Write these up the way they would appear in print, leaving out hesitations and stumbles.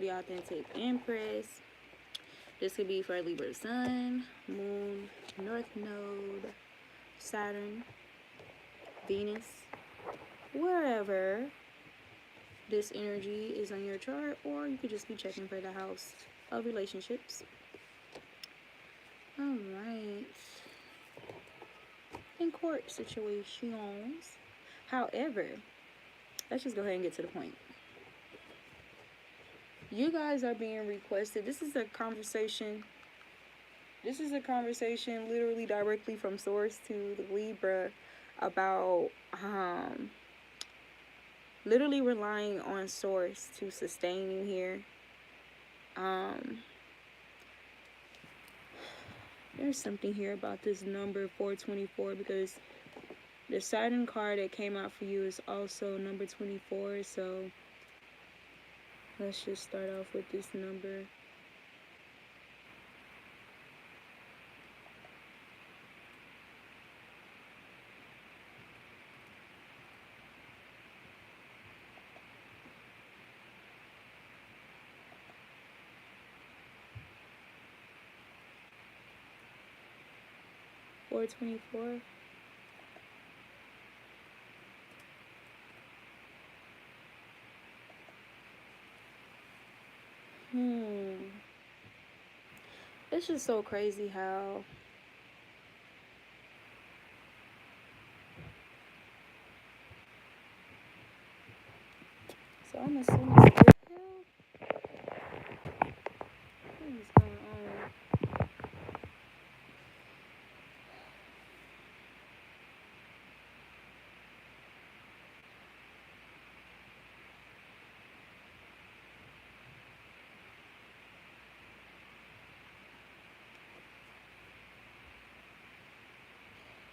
for the Authentic Empress. This could be for Libra Sun, Moon, North Node, Saturn, Venus, wherever this energy is on your chart, or you could just be checking for the house of relationships. All right. In court situations. However, let's just go ahead and get to the point. You guys are being requested. This is a conversation literally directly from source to the Libra about literally relying on source to sustain you here. There's something here about this number 424, because the Saturn card that came out for you is also number 24. So let's just start off with this number. Or 24. It's just so crazy how I'm assuming what is going on?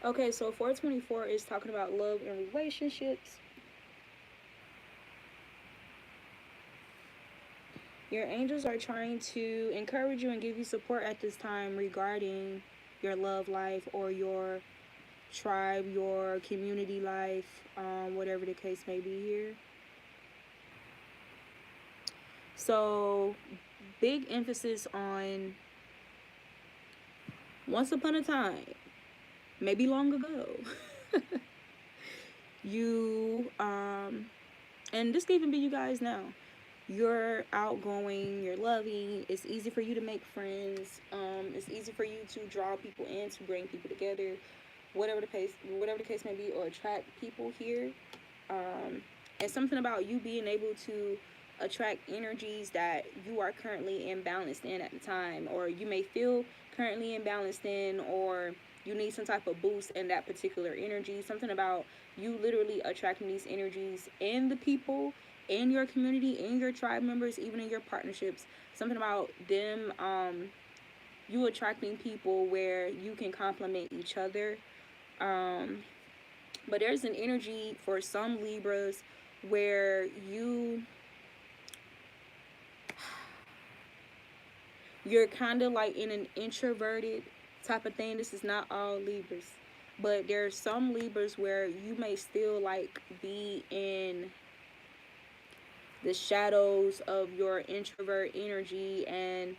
Okay, so 424 is talking about love and relationships. Your angels are trying to encourage you and give you support at this time regarding your love life or your tribe, your community life, whatever the case may be here. So, big emphasis on once upon a time, maybe long ago, you, and this could even be you guys now. You're outgoing, you're loving, it's easy for you to make friends, it's easy for you to draw people in, to bring people together, whatever the case may be, or attract people here. And something about you being able to attract energies that you are currently imbalanced in at the time, or you may feel currently imbalanced in, or you need some type of boost in that particular energy. Something about you literally attracting these energies in the people in your community, in your tribe members, even in your partnerships. Something about them, you attracting people where you can complement each other. But there's an energy for some Libras where you're kind of like in an introverted type of thing. This is not all Libras, but there's some Libras where you may still like be in the shadows of your introvert energy, and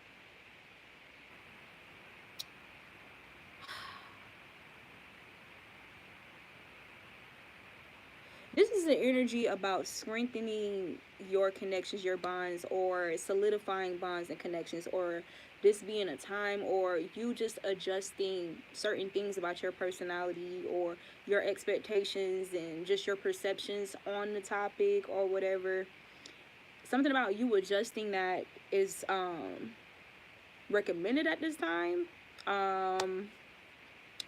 this is an energy about strengthening your connections, your bonds, or solidifying bonds and connections, or this being a time, or you just adjusting certain things about your personality or your expectations and just your perceptions on the topic or whatever. Something about you adjusting that is recommended at this time,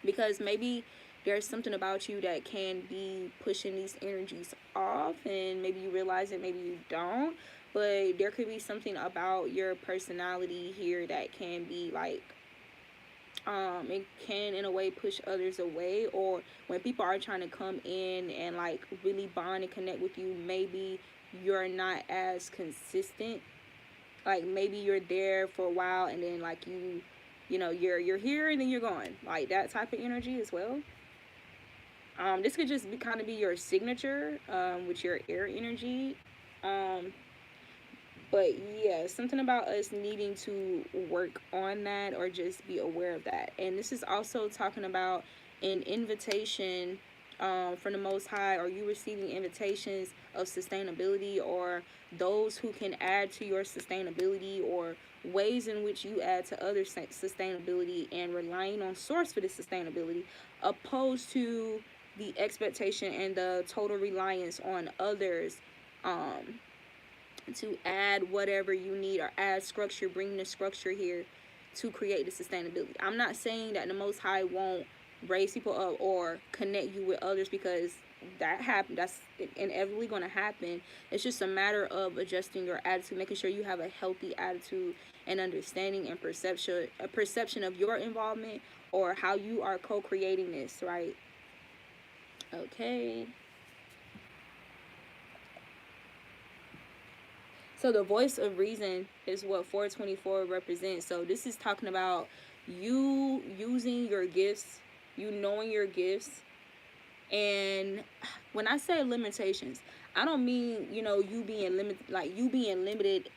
because maybe there's something about you that can be pushing these energies off, and maybe you realize it, maybe you don't, but there could be something about your personality here that can be like, it can in a way push others away, or when people are trying to come in and like really bond and connect with you, maybe you're not as consistent. Like maybe you're there for a while and then like you know you're here and then you're gone, like that type of energy as well. This could just be kind of be your signature with your air energy. But yeah, something about us needing to work on that or just be aware of that. And this is also talking about an invitation from the Most High. Are you receiving invitations of sustainability, or those who can add to your sustainability, or ways in which you add to other sustainability and relying on source for this sustainability, opposed to the expectation and the total reliance on others to add whatever you need, or add structure, bring the structure here to create the sustainability. I'm not saying that the Most High won't raise people up or connect you with others, because that happen, that's inevitably going to happen. It's just a matter of adjusting your attitude, making sure you have a healthy attitude and understanding and perception of your involvement, or how you are co-creating this, right? Okay. So the voice of reason is what 424 represents. So this is talking about you using your gifts, you knowing your gifts. And when I say limitations, I don't mean, you being limited, like you being limited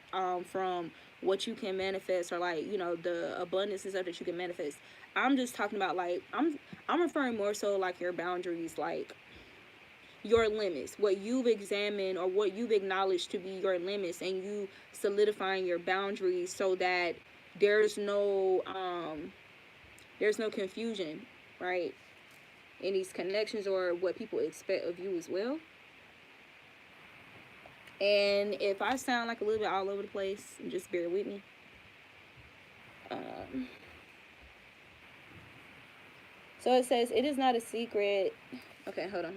from what you can manifest, or like, the abundance and stuff that you can manifest. I'm just talking about, like, I'm referring more so like your boundaries, like your limits, what you've examined or what you've acknowledged to be your limits, and you solidifying your boundaries so that there's no confusion, right, in these connections or what people expect of you as well. And if I sound like a little bit all over the place, just bear with me. So it says, it is not a secret. Okay, hold on.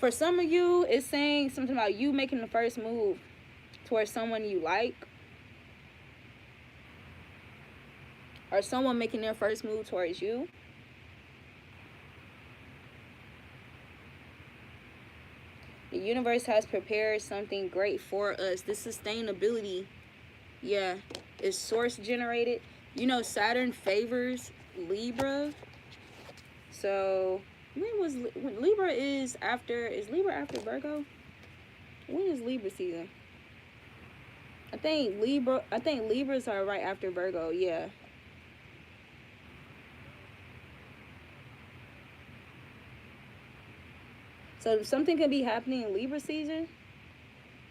For some of you, it's saying something about you making the first move towards someone you like, or someone making their first move towards you. The universe has prepared something great for us. This sustainability, yeah, is source generated. Saturn favors Libra. So when Libra is Libra after Virgo? When is Libra season? I think Libras are right after Virgo, yeah. So something could be happening in Libra season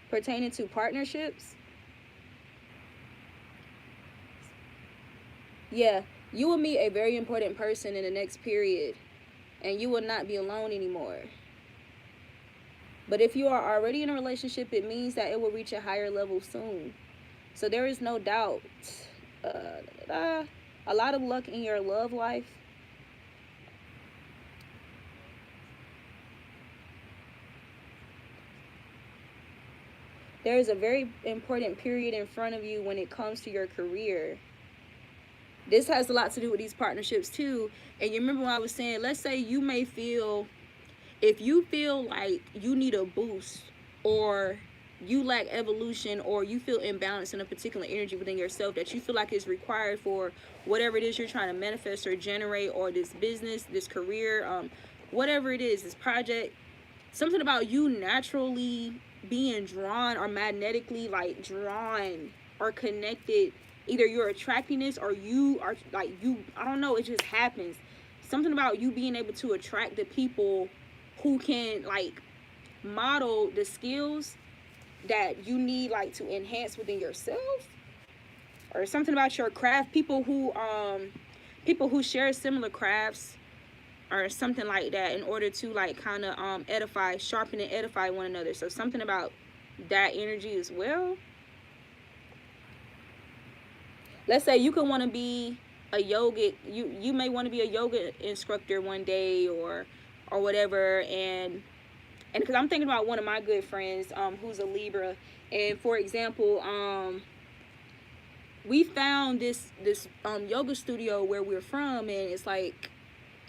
pertaining to partnerships. Yeah, you will meet a very important person in the next period, and you will not be alone anymore. But if you are already in a relationship, it means that it will reach a higher level soon. So there is no doubt. A lot of luck in your love life. There is a very important period in front of you when it comes to your career. This has a lot to do with these partnerships too. And you remember when I was saying, let's say you may feel, if you feel like you need a boost, or you lack evolution, or you feel imbalanced in a particular energy within yourself that you feel like is required for whatever it is you're trying to manifest or generate, or this business, this career, whatever it is, this project, something about you naturally being drawn, or magnetically like drawn or connected, either you're attracting this, or you are like, I don't know, it just happens. Something about you being able to attract the people who can like model the skills that you need, like, to enhance within yourself, or something about your craft, people who share similar crafts or something like that, in order to like kind of edify, sharpen and edify one another. So something about that energy as well. Let's say you could want to be a yogic, you may want to be a yoga instructor one day, or whatever. And because I'm thinking about one of my good friends who's a Libra, and for example, we found this yoga studio where we're from, and it's like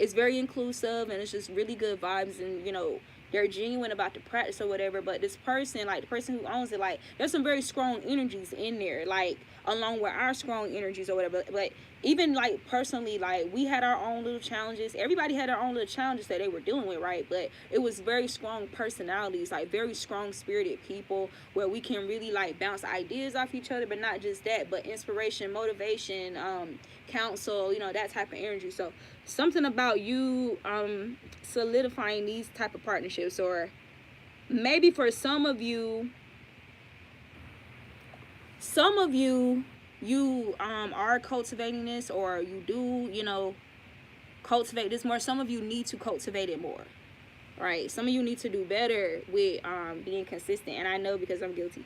it's very inclusive, and it's just really good vibes, and you know, they're genuine about the practice or whatever. But this person, like the person who owns it, like there's some very strong energies in there, like along with our strong energies or whatever. But even like personally, like we had our own little challenges. Everybody had their own little challenges that they were dealing with, right? But it was very strong personalities, like very strong spirited people, where we can really like bounce ideas off each other. But not just that, but inspiration, motivation, counsel, you know, that type of energy. So something about you solidifying these type of partnerships, or maybe for some of you you are cultivating this, or you do, you know, cultivate this more. Some of you need to cultivate it more, right? Some of you need to do better with being consistent, and I know because I'm guilty.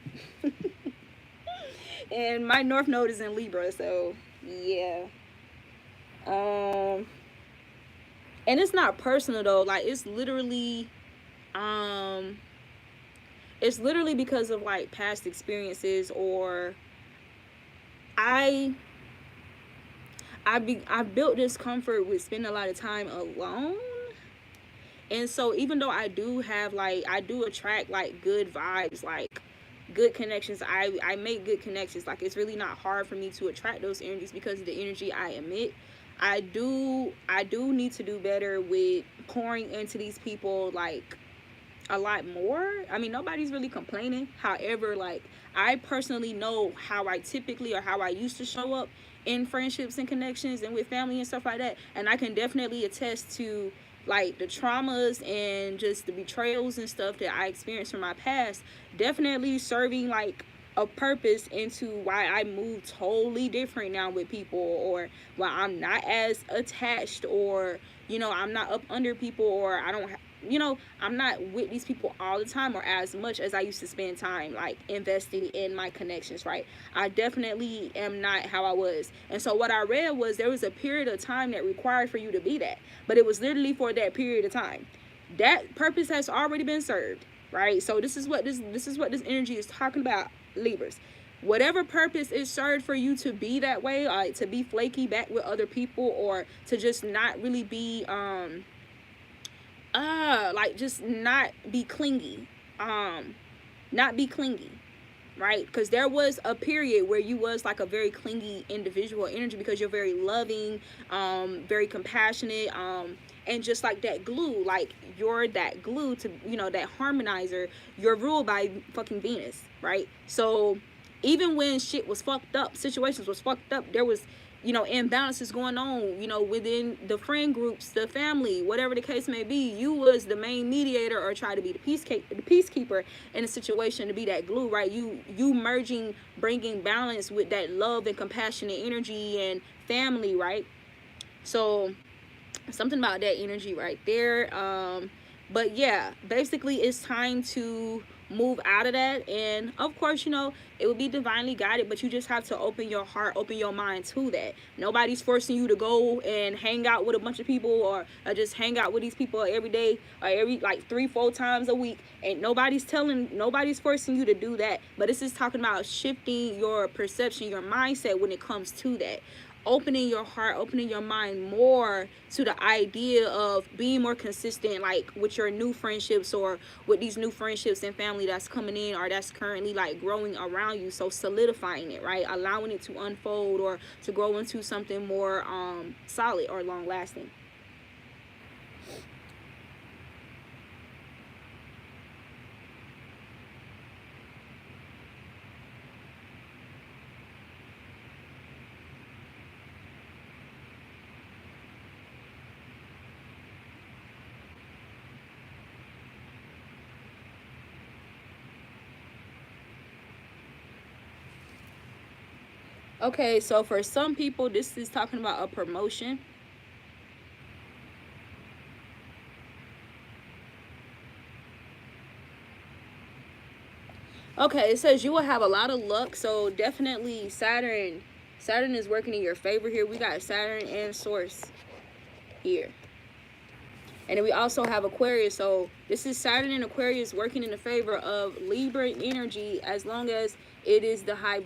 And my North Node is in Libra, so yeah. And it's not personal though, like it's literally because of like past experiences, or I built this comfort with spending a lot of time alone. And so even though I do have like, I do attract like good vibes, like good connections, I make good connections, like it's really not hard for me to attract those energies because of the energy I emit. I do need to do better with pouring into these people like a lot more. I mean, nobody's really complaining. However, like I personally know how I typically, or how I used to show up in friendships and connections and with family and stuff like that. And I can definitely attest to like the traumas and just the betrayals and stuff that I experienced from my past, definitely serving like a purpose into why I move totally different now with people, or why I'm not as attached, or you know, I'm not up under people, or I don't you know, I'm not with these people all the time or as much as I used to spend time like investing in my connections, right? I definitely am not how I was. And so what I read was there was a period of time that required for you to be that, but it was literally for that period of time. That purpose has already been served, right? So this is what this energy is talking about, Libras. Whatever purpose is served for you to be that way, like to be flaky back with other people, or to just not really be like just not be clingy, right? Because there was a period where you was like a very clingy individual energy, because you're very loving, very compassionate, and just like that glue, like you're that glue to, you know, that harmonizer. You're ruled by fucking Venus, right? So even when shit was fucked up, situations was fucked up, there was, you know, imbalances going on, you know, within the friend groups, the family, whatever the case may be. You was the main mediator, or try to be the peacekeeper in a situation, to be that glue, right? You merging, bringing balance with that love and compassionate energy and family, right? So something about that energy right there. But yeah, basically it's time to move out of that. And of course, you know, it will be divinely guided, but you just have to open your heart, open your mind to that. Nobody's forcing you to go and hang out with a bunch of people, or just hang out with these people every day, or every like 3-4 times a week. And nobody's forcing you to do that. But this is talking about shifting your perception, your mindset when it comes to that. Opening your heart, opening your mind more to the idea of being more consistent, like with your new friendships, or with these new friendships and family that's coming in, or that's currently like growing around you. So solidifying it, right? Allowing it to unfold, or to grow into something more solid or long lasting. Okay, so for some people, this is talking about a promotion. Okay, it says you will have a lot of luck. So definitely Saturn is working in your favor here. We got Saturn and Source here. And then we also have Aquarius. So this is Saturn and Aquarius working in the favor of Libra energy, as long as it is the high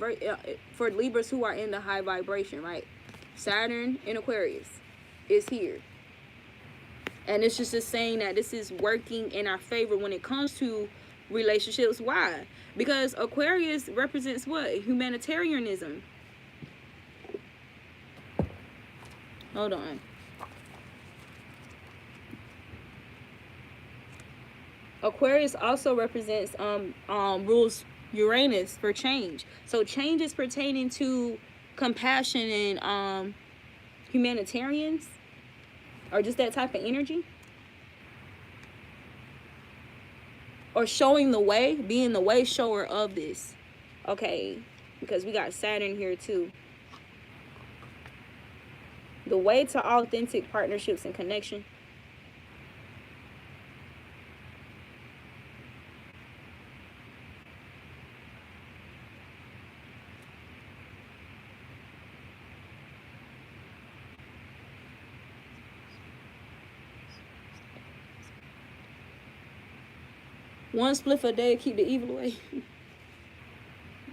for Libras who are in the high vibration, right? Saturn in Aquarius is here. And it's just saying that this is working in our favor when it comes to relationships. Why? Because Aquarius represents what? Humanitarianism. Hold on. Aquarius also represents rules Uranus for change. So change is pertaining to compassion and humanitarians, or just that type of energy, or showing the way, being the way shower of this. Okay, because we got Saturn here too. The way to authentic partnerships and connection. One spliff a day, keep the evil away.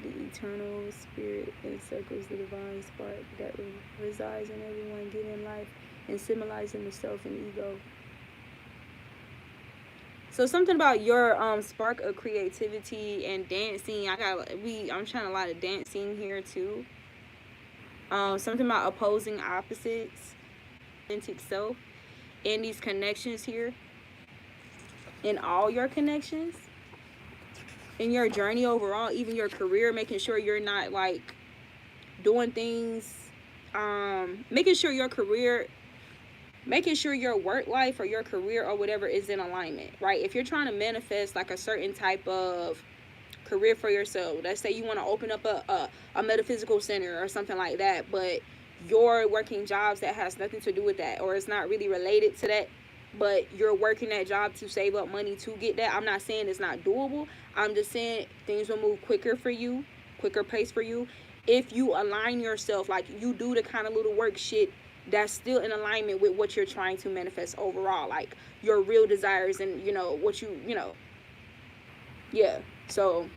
The eternal spirit encircles the divine spark that resides in everyone, giving life and symbolizing the self and ego. So something about your spark of creativity and dancing. I'm trying a lot of dancing here too. Something about opposing opposites, authentic self, and these connections here. In all your connections, in your journey overall, even your career, making sure you're not like doing things, making sure your work life or your career or whatever is in alignment, right? If you're trying to manifest like a certain type of career for yourself, let's say you want to open up a metaphysical center or something like that, but you're working jobs that has nothing to do with that, or it's not really related to that, but you're working that job to save up money to get that. I'm not saying it's not doable. I'm just saying things will move quicker for you, quicker pace for you, if you align yourself, like you do the kind of little work shit that's still in alignment with what you're trying to manifest overall, like your real desires and what yeah. So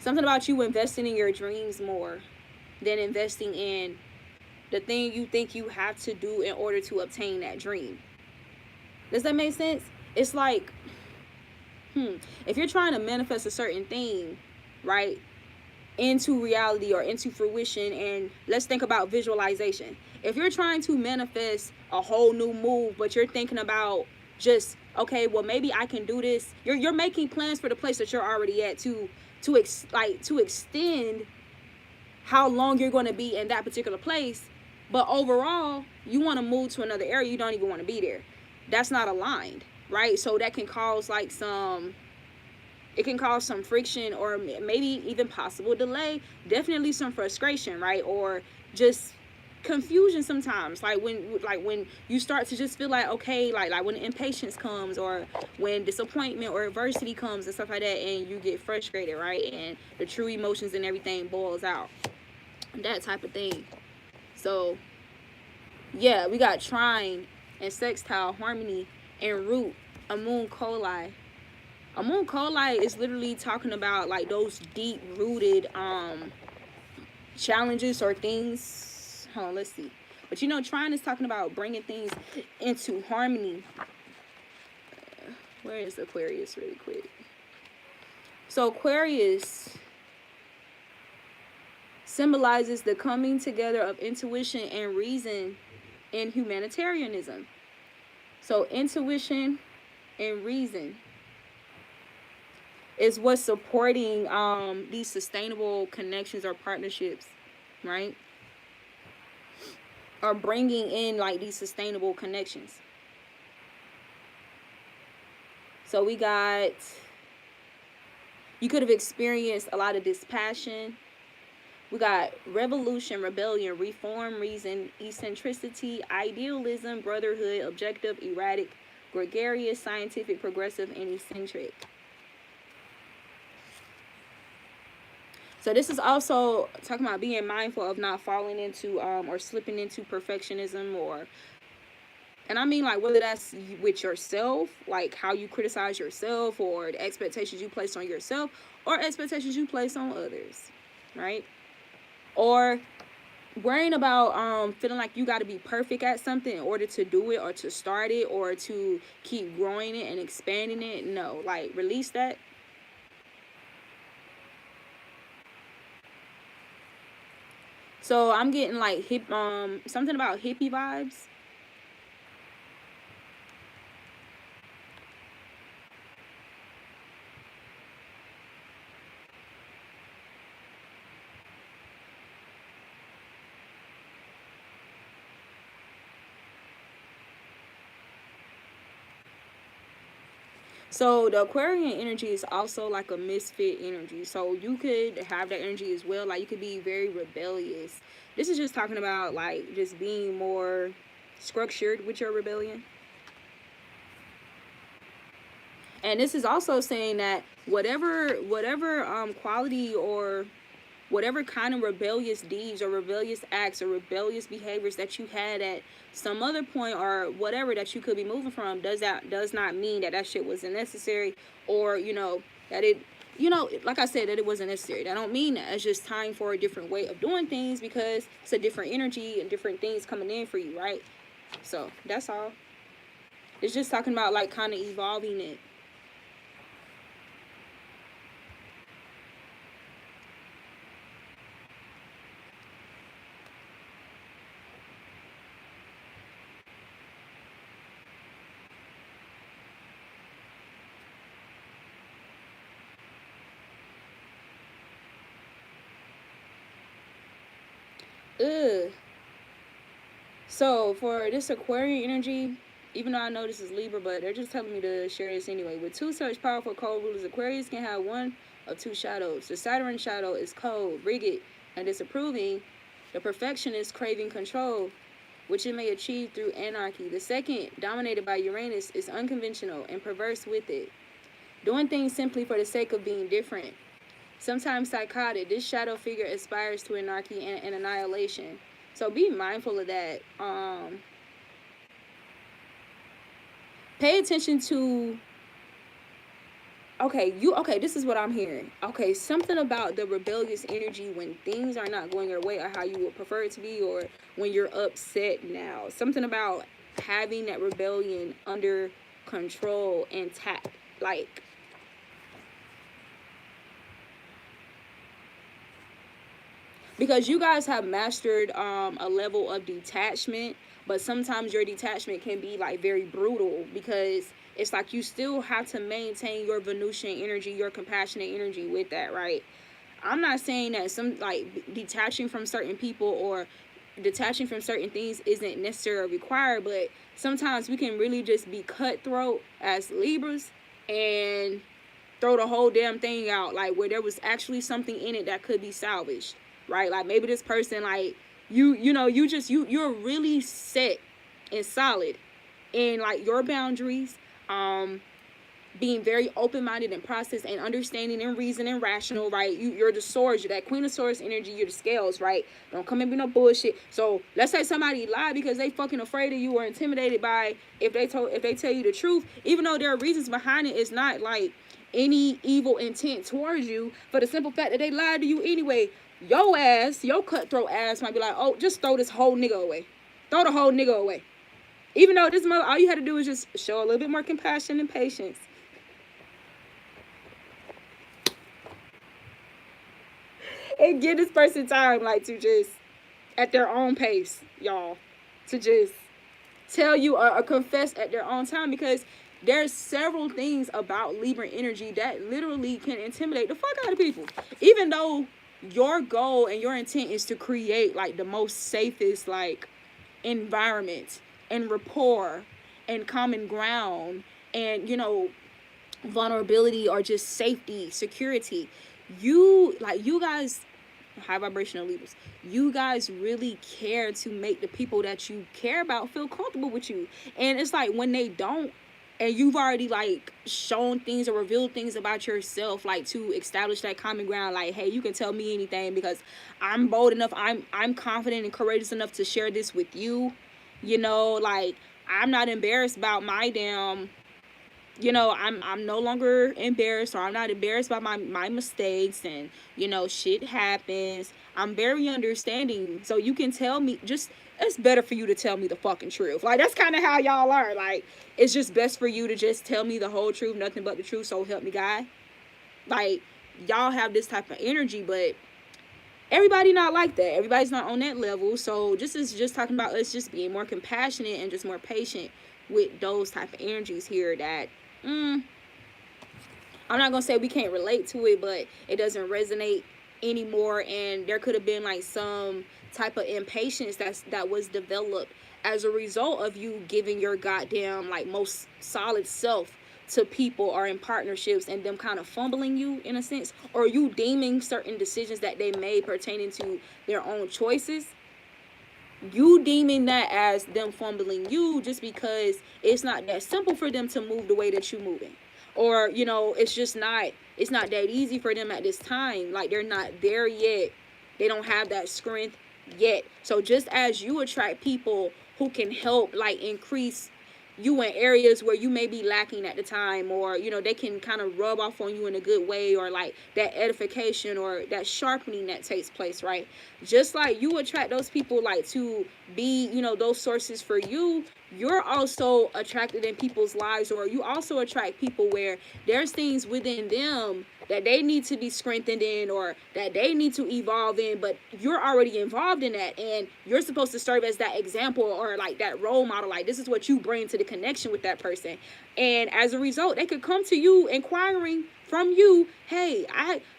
something about you investing in your dreams more than investing in the thing you think you have to do in order to obtain that dream. Does that make sense? It's like, if you're trying to manifest a certain thing, right, into reality or into fruition, and let's think about visualization. If you're trying to manifest a whole new move, but you're thinking about just, okay, well, maybe I can do this. You're making plans for the place that you're already at to extend how long you're going to be in that particular place. But overall, you want to move to another area. You don't even want to be there. That's not aligned, right? So that can cause some friction, or maybe even possible delay. Definitely some frustration, right? Or just confusion sometimes. Like when you start to just feel like, okay, like when impatience comes, or when disappointment or adversity comes and stuff like that, and you get frustrated, right? And the true emotions and everything boils out. That type of thing. So, yeah, we got trine and sextile, harmony, and root, a moon coli. A moon coli is literally talking about like those deep-rooted challenges or things. Hold on, let's see. But trine is talking about bringing things into harmony. Where is Aquarius really quick? So Aquarius symbolizes the coming together of intuition and reason in humanitarianism. So intuition and reason is what's supporting these sustainable connections or partnerships, right? Or bringing in like these sustainable connections. So we got, you could have experienced a lot of dispassion. We got revolution, rebellion, reform, reason, eccentricity, idealism, brotherhood, objective, erratic, gregarious, scientific, progressive, and eccentric. So this is also talking about being mindful of not falling into or slipping into perfectionism, and I mean like whether that's with yourself, like how you criticize yourself, or the expectations you place on yourself, or expectations you place on others, right? Or worrying about feeling like you got to be perfect at something in order to do it or to start it or to keep growing it and expanding it. No, like release that. So I'm getting like hip something about hippie vibes. So the Aquarian energy is also like a misfit energy. So you could have that energy as well. Like you could be very rebellious. This is just talking about like just being more structured with your rebellion. And this is also saying that whatever quality or whatever kind of rebellious deeds or rebellious acts or rebellious behaviors that you had at some other point or whatever that you could be moving from, does not mean that that shit wasn't necessary, or that it, like I said, that it wasn't necessary. That don't mean that. It's just time for a different way of doing things because it's a different energy and different things coming in for you, right? So that's all. It's just talking about like kind of evolving it. Ugh. So for this Aquarian energy, even though I know this is Libra, but they're just telling me to share this anyway. With two such powerful cold rulers, Aquarius can have one of two shadows. The Saturn shadow is cold, rigid, and disapproving. The perfectionist craving control, which it may achieve through anarchy. The second, dominated by Uranus, is unconventional and perverse with it, doing things simply for the sake of being different. Sometimes psychotic, this shadow figure aspires to anarchy and annihilation. So be mindful of that. Pay attention to, okay, this is what I'm hearing. Okay, something about the rebellious energy when things are not going your way or how you would prefer it to be, or when you're upset now. Something about having that rebellion under control and tact. Like, because you guys have mastered a level of detachment, but sometimes your detachment can be like very brutal because it's like you still have to maintain your Venusian energy, your compassionate energy with that, right? I'm not saying that some like detaching from certain people or detaching from certain things isn't necessarily required, but sometimes we can really just be cutthroat as Libras and throw the whole damn thing out, like where there was actually something in it that could be salvaged, right? Like maybe this person, like you're really set and solid in like your boundaries, being very open-minded and process and understanding and reason and rational, right? You're the swords, you're that queen of swords energy, you're the scales, right? Don't come and be no bullshit. So let's say somebody lied because they fucking afraid of you or intimidated by if they tell you the truth, even though there are reasons behind it. It's not like any evil intent towards you, for the simple fact that they lied to you anyway. Your ass, your cutthroat ass might be like, oh, just throw this whole nigga away. Throw the whole nigga away. Even though this mother, all you had to do is just show a little bit more compassion and patience. And give this person time, like, to just, at their own pace, y'all, to just tell you or confess at their own time, because there's several things about Libra energy that literally can intimidate the fuck out of people. Even though your goal and your intent is to create, like, the most safest, like, environment and rapport and common ground and, vulnerability or just safety, security. You guys, high vibrational Libras, you guys really care to make the people that you care about feel comfortable with you. And it's like when they don't, and you've already like shown things or revealed things about yourself, like to establish that common ground, like, hey, you can tell me anything because I'm bold enough, I'm confident and courageous enough to share this with you. Like, I'm not embarrassed about my damn you know, I'm no longer embarrassed, or I'm not embarrassed by my mistakes, and you know, shit happens. I'm very understanding, so you can tell me, just, it's better for you to tell me the fucking truth. Like, that's kind of how y'all are. Like, it's just best for you to just tell me the whole truth, nothing but the truth, so help me God. Like, y'all have this type of energy, but everybody not like that. Everybody's not on that level. So just is just talking about us just being more compassionate and just more patient with those type of energies here that, mm, I'm not gonna say we can't relate to it, but it doesn't resonate anymore. And there could have been like some type of impatience that was developed as a result of you giving your goddamn like most solid self to people or in partnerships, and them kind of fumbling you in a sense, or you deeming certain decisions that they made pertaining to their own choices, you deeming that as them fumbling you, just because it's not that simple for them to move the way that you moving, or you know, it's not that easy for them at this time. Like, they're not there yet, they don't have that strength yet. So just as you attract people who can help like increase you in areas where you may be lacking at the time, or you know, they can kind of rub off on you in a good way, or like that edification or that sharpening that takes place, right? Just like you attract those people like to be, you know, those sources for you, you're also attracted in people's lives, or you also attract people where there's things within them that they need to be strengthened in, or that they need to evolve in, but you're already involved in that, and you're supposed to serve as that example or like that role model. Like, this is what you bring to the connection with that person, and as a result they could come to you inquiring from you, hey,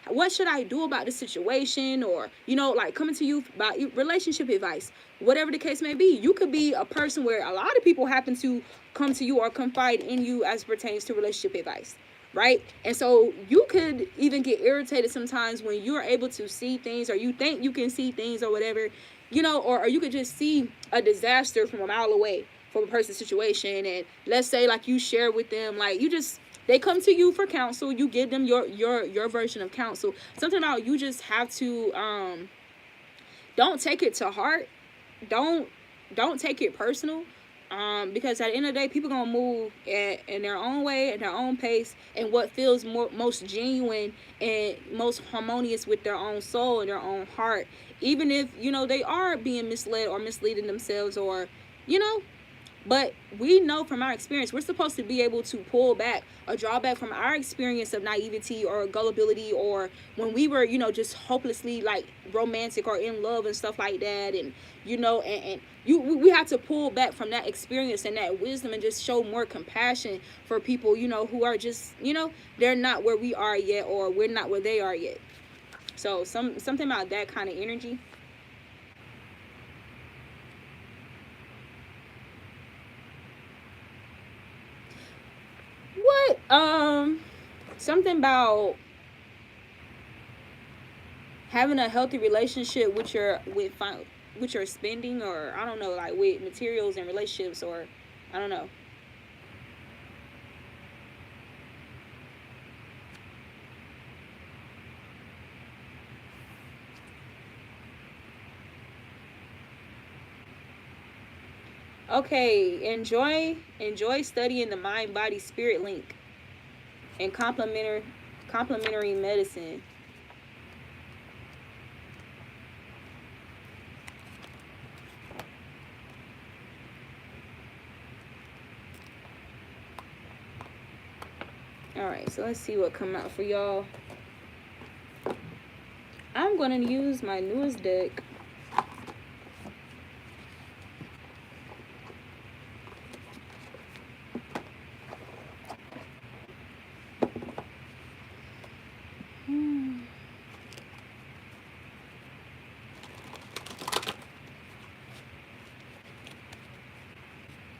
what should I do about this situation, or you know, like coming to you about relationship advice, whatever the case may be. You could be a person where a lot of people happen to come to you or confide in you as pertains to relationship advice, right? And so you could even get irritated sometimes when you're able to see things, or you think you can see things, or whatever, you know, or you could just see a disaster from a mile away from a person's situation. And let's say like you share with them, like you just, they come to you for counsel, you give them your version of counsel. Something about, you just have to don't take it to heart, don't don't take it personal, because at the end of the day, people gonna move in their own way, at their own pace, and what feels most genuine and most harmonious with their own soul and their own heart, even if you know they are being misled or misleading themselves, or you know. But we know from our experience, we're supposed to be able to pull back or draw back from our experience of naivety or gullibility, or when we were, you know, just hopelessly like romantic or in love and stuff like that. And, you know, and we have to pull back from that experience and that wisdom, and just show more compassion for people, you know, who are just, you know, they're not where we are yet, or we're not where they are yet. So something about that kind of energy. What? Something about having a healthy relationship with with your spending, or I don't know, like with materials and relationships, or I don't know. Okay, enjoy studying the mind body spirit link and complementary medicine. All right, so let's see what come out for y'all. I'm gonna use my newest deck.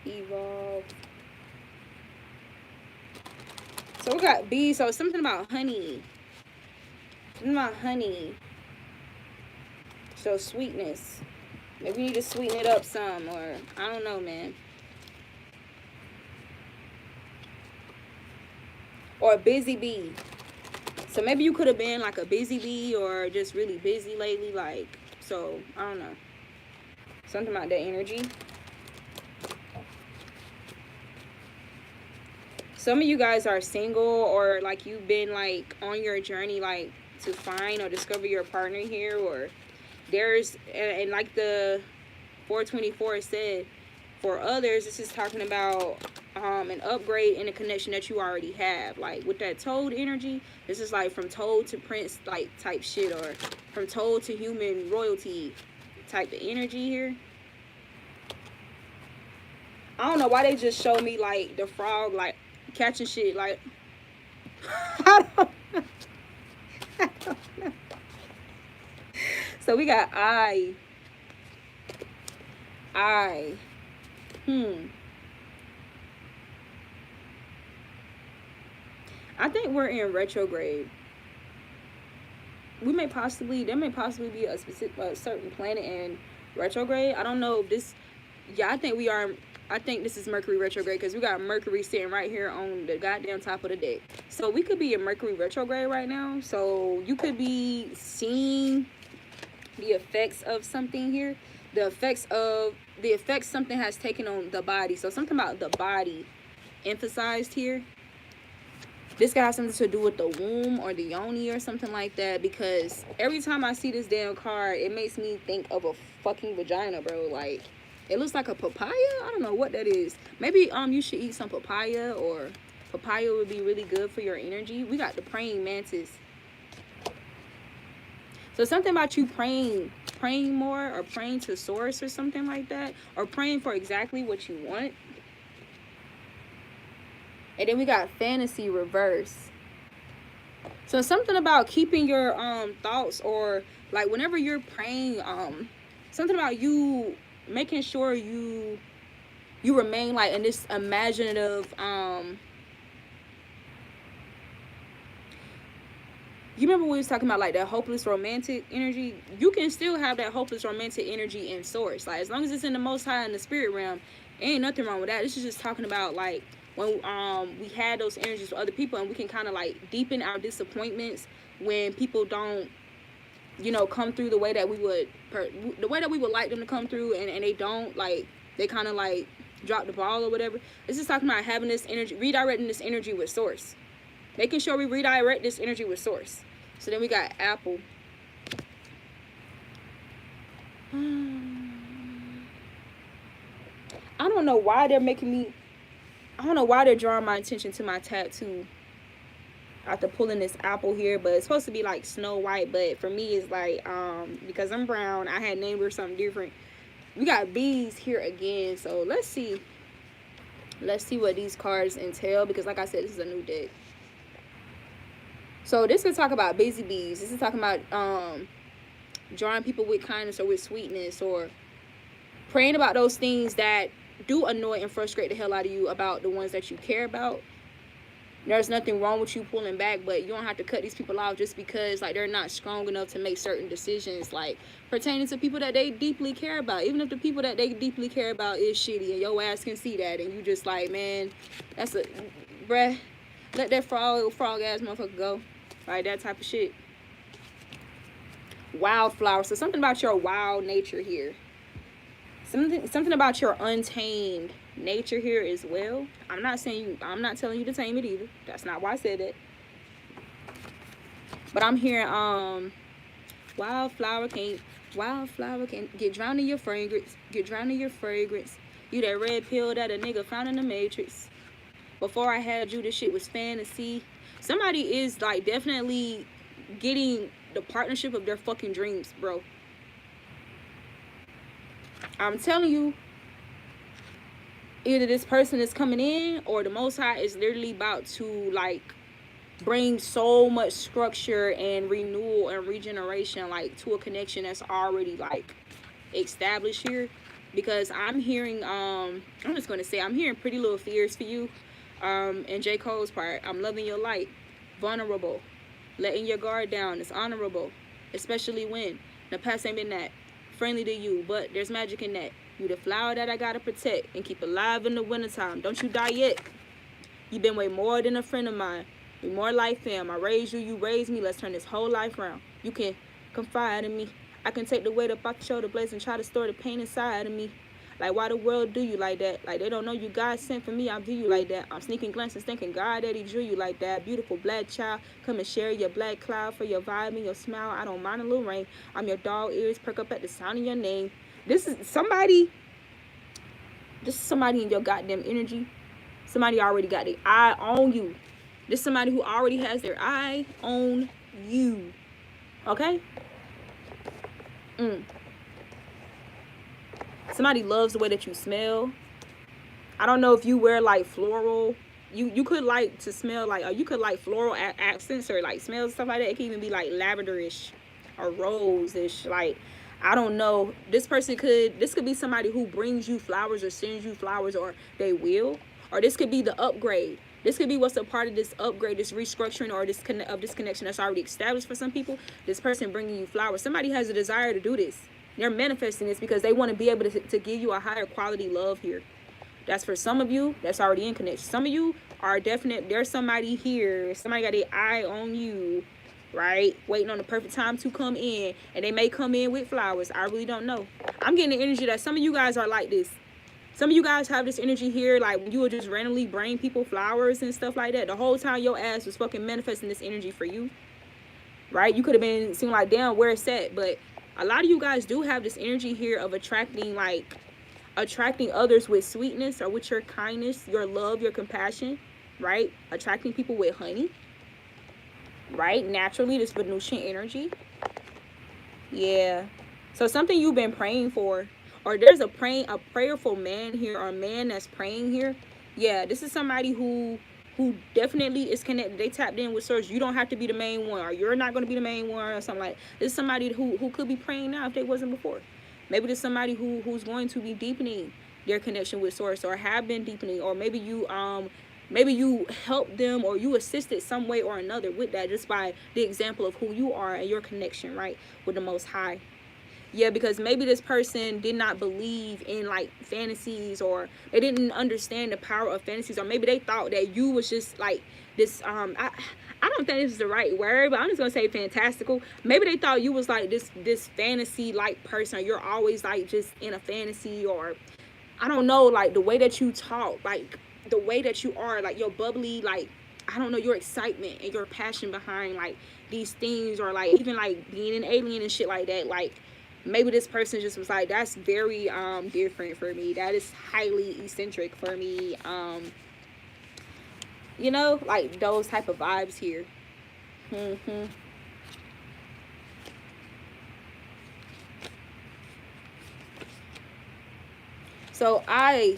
Evolve. So we got B. So something about honey. Something about honey. So sweetness. Maybe you need to sweeten it up some, or I don't know, man. Or a busy bee. So maybe you could have been like a busy bee, or just really busy lately. Like, so I don't know. Something about that energy. some of you guys are single, or like you've been like on your journey like to find or discover your partner here, or there's and like the 424 said, for others this is talking about an upgrade in a connection that you already have. Like with that toad energy, this is like from toad to prince like type shit, or from toad to human royalty type of energy here. I don't know why they just show me like the frog like catching shit like I don't know. I don't know. So we got I I think we're in retrograde. There may possibly be a specific certain planet in retrograde. I don't know if this. Yeah, I think we are. I think this is Mercury retrograde, because we got Mercury sitting right here on the goddamn top of the deck. So we could be in Mercury retrograde right now. So you could be seeing the effects of something here. The effects something has taken on the body. So something about the body emphasized here. This could have something to do with the womb or the yoni or something like that, because every time I see this damn card, it makes me think of a fucking vagina, bro. Like, it looks like a papaya. I don't know what that is. Maybe you should eat some papaya, or papaya would be really good for your energy. We got the praying mantis. So something about you praying more, or praying to source or something like that, or praying for exactly what you want. And then we got fantasy reverse. So something about keeping your thoughts, or like whenever you're praying, something about you making sure you remain like in this imaginative you remember we was talking about like that hopeless romantic energy? You can still have that hopeless romantic energy in source. Like as long as it's in the most high in the spirit realm, ain't nothing wrong with that. This is just talking about like when we had those energies with other people, and we can kind of like deepen our disappointments when people don't, you know, come through the way that we would like them to come through, and they don't, like they kind of like drop the ball or whatever. This is talking about having this energy, redirecting this energy with source, making sure we redirect this energy with source. So then we got apple. I don't know why they're drawing my attention to my tattoo after pulling this apple here, but it's supposed to be like Snow White, but for me it's like because I'm brown, I had named her something different. We got bees here again, so let's see what these cards entail, because like I said, this is a new deck. So this is talk about busy bees. This is talking about drawing people with kindness or with sweetness, or praying about those things that do annoy and frustrate the hell out of you about the ones that you care about. There's nothing wrong with you pulling back, but you don't have to cut these people off just because like they're not strong enough to make certain decisions like pertaining to people that they deeply care about. Even if the people that they deeply care about is shitty, and your ass can see that, and you just like, man, that's a bruh, let that frog ass motherfucker go. Right, that type of shit. Wildflower. So something about your wild nature here. Something about your untamed nature here as well. I'm not telling you to tame it either. That's not why I said that. But I'm hearing wildflower can get drowned in your fragrance. Get drowned in your fragrance. You that red pill that a nigga found in the Matrix. Before I had you, this shit was fantasy. Somebody is like definitely getting the partnership of their fucking dreams, bro. I'm telling you, either this person is coming in, or the Most High is literally about to like bring so much structure and renewal and regeneration like to a connection that's already like established here. Because I'm hearing I'm hearing Pretty Little Fears for you. And J. Cole's part, I'm loving your light, vulnerable, letting your guard down is honorable, especially when the past ain't been that friendly to you, but there's magic in that. You the flower that I gotta protect and keep alive in the wintertime. Don't you die yet. You've been way more than a friend of mine. We more like fam. I raised you, you raised me. Let's turn this whole life around. You can confide in me. I can take the weight up off your shoulder blades and try to store the pain inside of me. Like, why the world do you like that? Like, they don't know you God sent for me. I view you like that. I'm sneaking glances thinking God that he drew you like that. Beautiful black child, come and share your black cloud for your vibe and your smile. I don't mind a little rain. I'm your dog ears perk up at the sound of your name. This is somebody in your goddamn energy. Somebody already got their eye on you. This is somebody who already has their eye on you. Okay? Somebody loves the way that you smell. I don't know if you wear like floral. You could like to smell like, or you could like floral accents or like smells, stuff like that. It can even be like lavenderish or rose-ish. Like, I don't know. This could be somebody who brings you flowers or sends you flowers, or they will. Or this could be the upgrade. This could be what's a part of this upgrade, this restructuring, or this connection that's already established for some people. This person bringing you flowers. Somebody has a desire to do this. They're manifesting this because they want to be able to give you a higher quality love here. That's for some of you that's already in connection. Some of you are definite. There's somebody here. Somebody got their eye on you, right? Waiting on the perfect time to come in. And they may come in with flowers. I really don't know. I'm getting the energy that some of you guys are like this. Some of you guys have this energy here, like when you would just randomly bring people flowers and stuff like that. The whole time your ass was fucking manifesting this energy for you, right? You could have been seeming like, damn, where it's at. But a lot of you guys do have this energy here of attracting others with sweetness, or with your kindness, your love, your compassion, right? Attracting people with honey, right? Naturally, this Venusian energy. Yeah. So something you've been praying for, or there's a prayerful man here, or a man that's praying here. Yeah, this is somebody who definitely is connected. They tapped in with source. You don't have to be the main one, or you're not going to be the main one, or something like that. This is somebody who could be praying now if they wasn't before. Maybe there's somebody who's going to be deepening their connection with source, or have been deepening, or maybe you helped them, or you assisted some way or another with that, just by the example of who you are and your connection, right, with the Most High. Yeah, because maybe this person did not believe in like fantasies, or they didn't understand the power of fantasies, or maybe they thought that you was just like this I don't think this is the right word, but I'm just gonna say fantastical. Maybe they thought you was like this fantasy like person, or you're always like just in a fantasy, or I don't know, like the way that you talk, like the way that you are, like your bubbly, like I don't know, your excitement and your passion behind like these things, or like even like being an alien and shit like that. Like maybe this person just was like, that's very different for me, that is highly eccentric for me, you know, like those type of vibes here. So I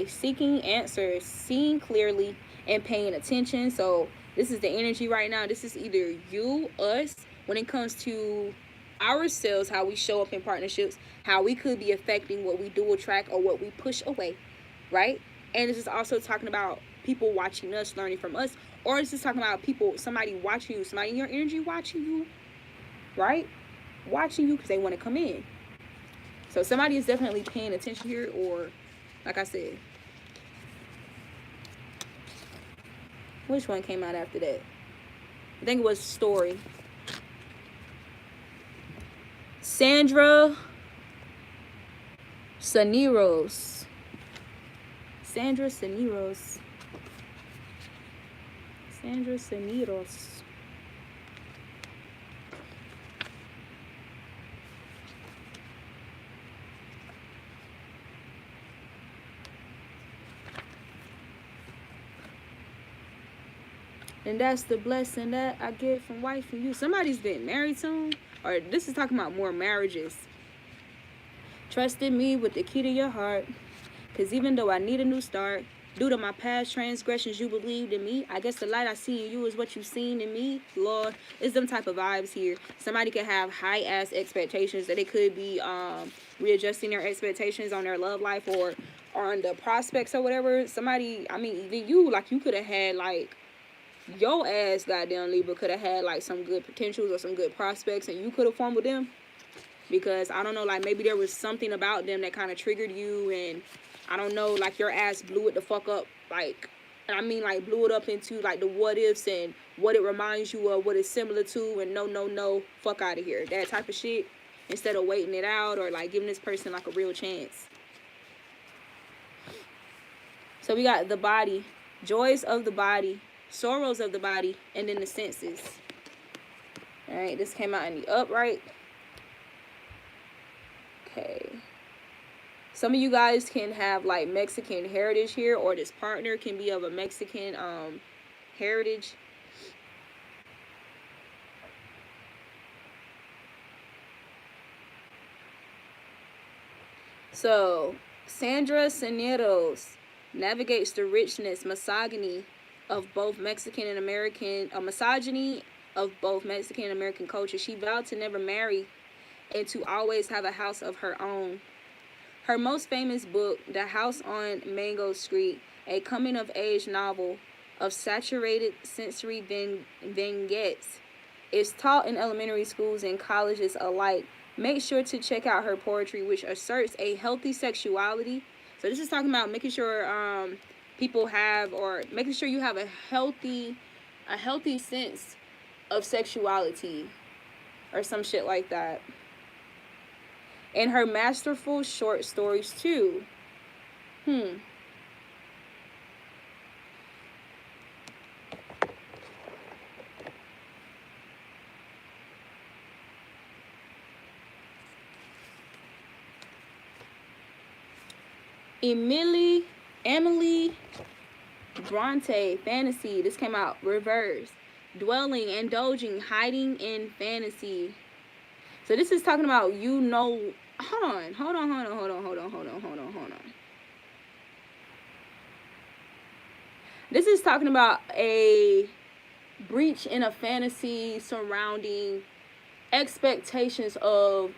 seeking answers, seeing clearly, and paying attention. So this is the energy right now. This is either you, us, when it comes to ourselves, how we show up in partnerships, how we could be affecting what we do attract or what we push away, right? And this is also talking about people watching us, learning from us, or this is talking about somebody watching you, somebody in your energy watching you, right? Watching you because they want to come in. So somebody is definitely paying attention here, or like I said, which one came out after that? I think it was Story. Sandra Saneros. Sandra Saneros. And that's the blessing that I get from wife and you. Somebody's been married soon, or this is talking about more marriages. Trusted me with the key to your heart, because even though I need a new start, due to my past transgressions, you believed in me. I guess the light I see in you is what you've seen in me. Lord, it's them type of vibes here. Somebody could have high-ass expectations, that they could be readjusting their expectations on their love life, or on the prospects or whatever. Somebody, I mean, even you, like you could have had like, your ass goddamn Libra could have had like some good potentials or some good prospects, and you could have formed with them, because I don't know, like maybe there was something about them that kind of triggered you, and I don't know, like your ass blew it the fuck up, like, and I mean like blew it up into like the what ifs and what it reminds you of, what it's similar to, and no, fuck out of here, that type of shit, instead of waiting it out or like giving this person like a real chance. So we got the body, joys of the body, sorrows of the body, and then the senses. All right, this came out in the upright. Okay. Some of you guys can have like Mexican heritage here, or this partner can be of a Mexican heritage. So, Sandra Cisneros navigates the richness, misogyny of both Mexican and American, misogyny of both Mexican and American culture. She vowed to never marry and to always have a house of her own. Her most famous book, The House on Mango Street, a coming-of-age novel of saturated sensory vignettes, is taught in elementary schools and colleges alike. Make sure to check out her poetry, which asserts a healthy sexuality. So this is talking about making sure people have, or making sure you have a healthy sense of sexuality, or some shit like that. And her masterful short stories too. Emily Bronte, fantasy. This came out reverse. Dwelling, indulging, hiding in fantasy. So this is talking about, you know, hold on. This is talking about a breach in a fantasy surrounding expectations of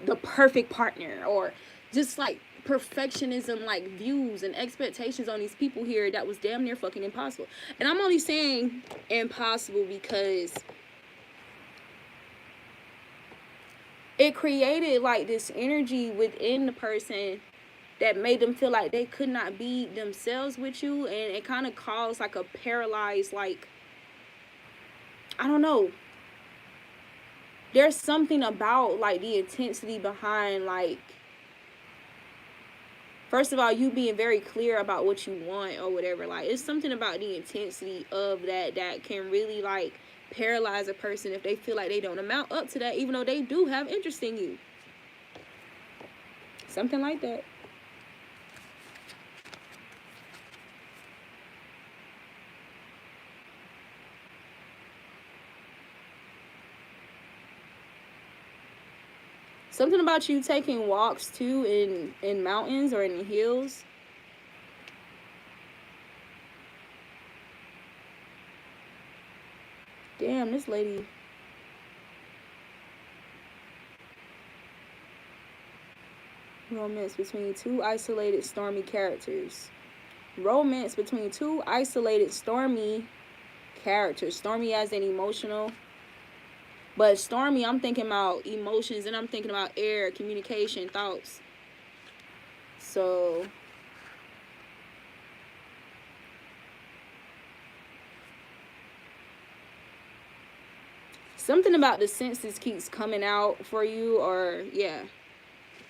the perfect partner, or just like perfectionism, like views and expectations on these people here that was damn near fucking impossible. And I'm only saying impossible because it created like this energy within the person that made them feel like they could not be themselves with you, and it kind of caused like a paralyzed, like, I don't know, there's something about like the intensity behind, like, first of all, you being very clear about what you want or whatever. Like, it's something about the intensity of that can really like paralyze a person if they feel like they don't amount up to that, even though they do have interest in you. Something like that. Something about you taking walks too in mountains or in the hills. Damn, this lady. Romance between two isolated stormy characters. Romance between two isolated stormy characters. Stormy as in emotional. But stormy, I'm thinking about emotions, and I'm thinking about air, communication, thoughts. So something about the senses keeps coming out for you, or yeah.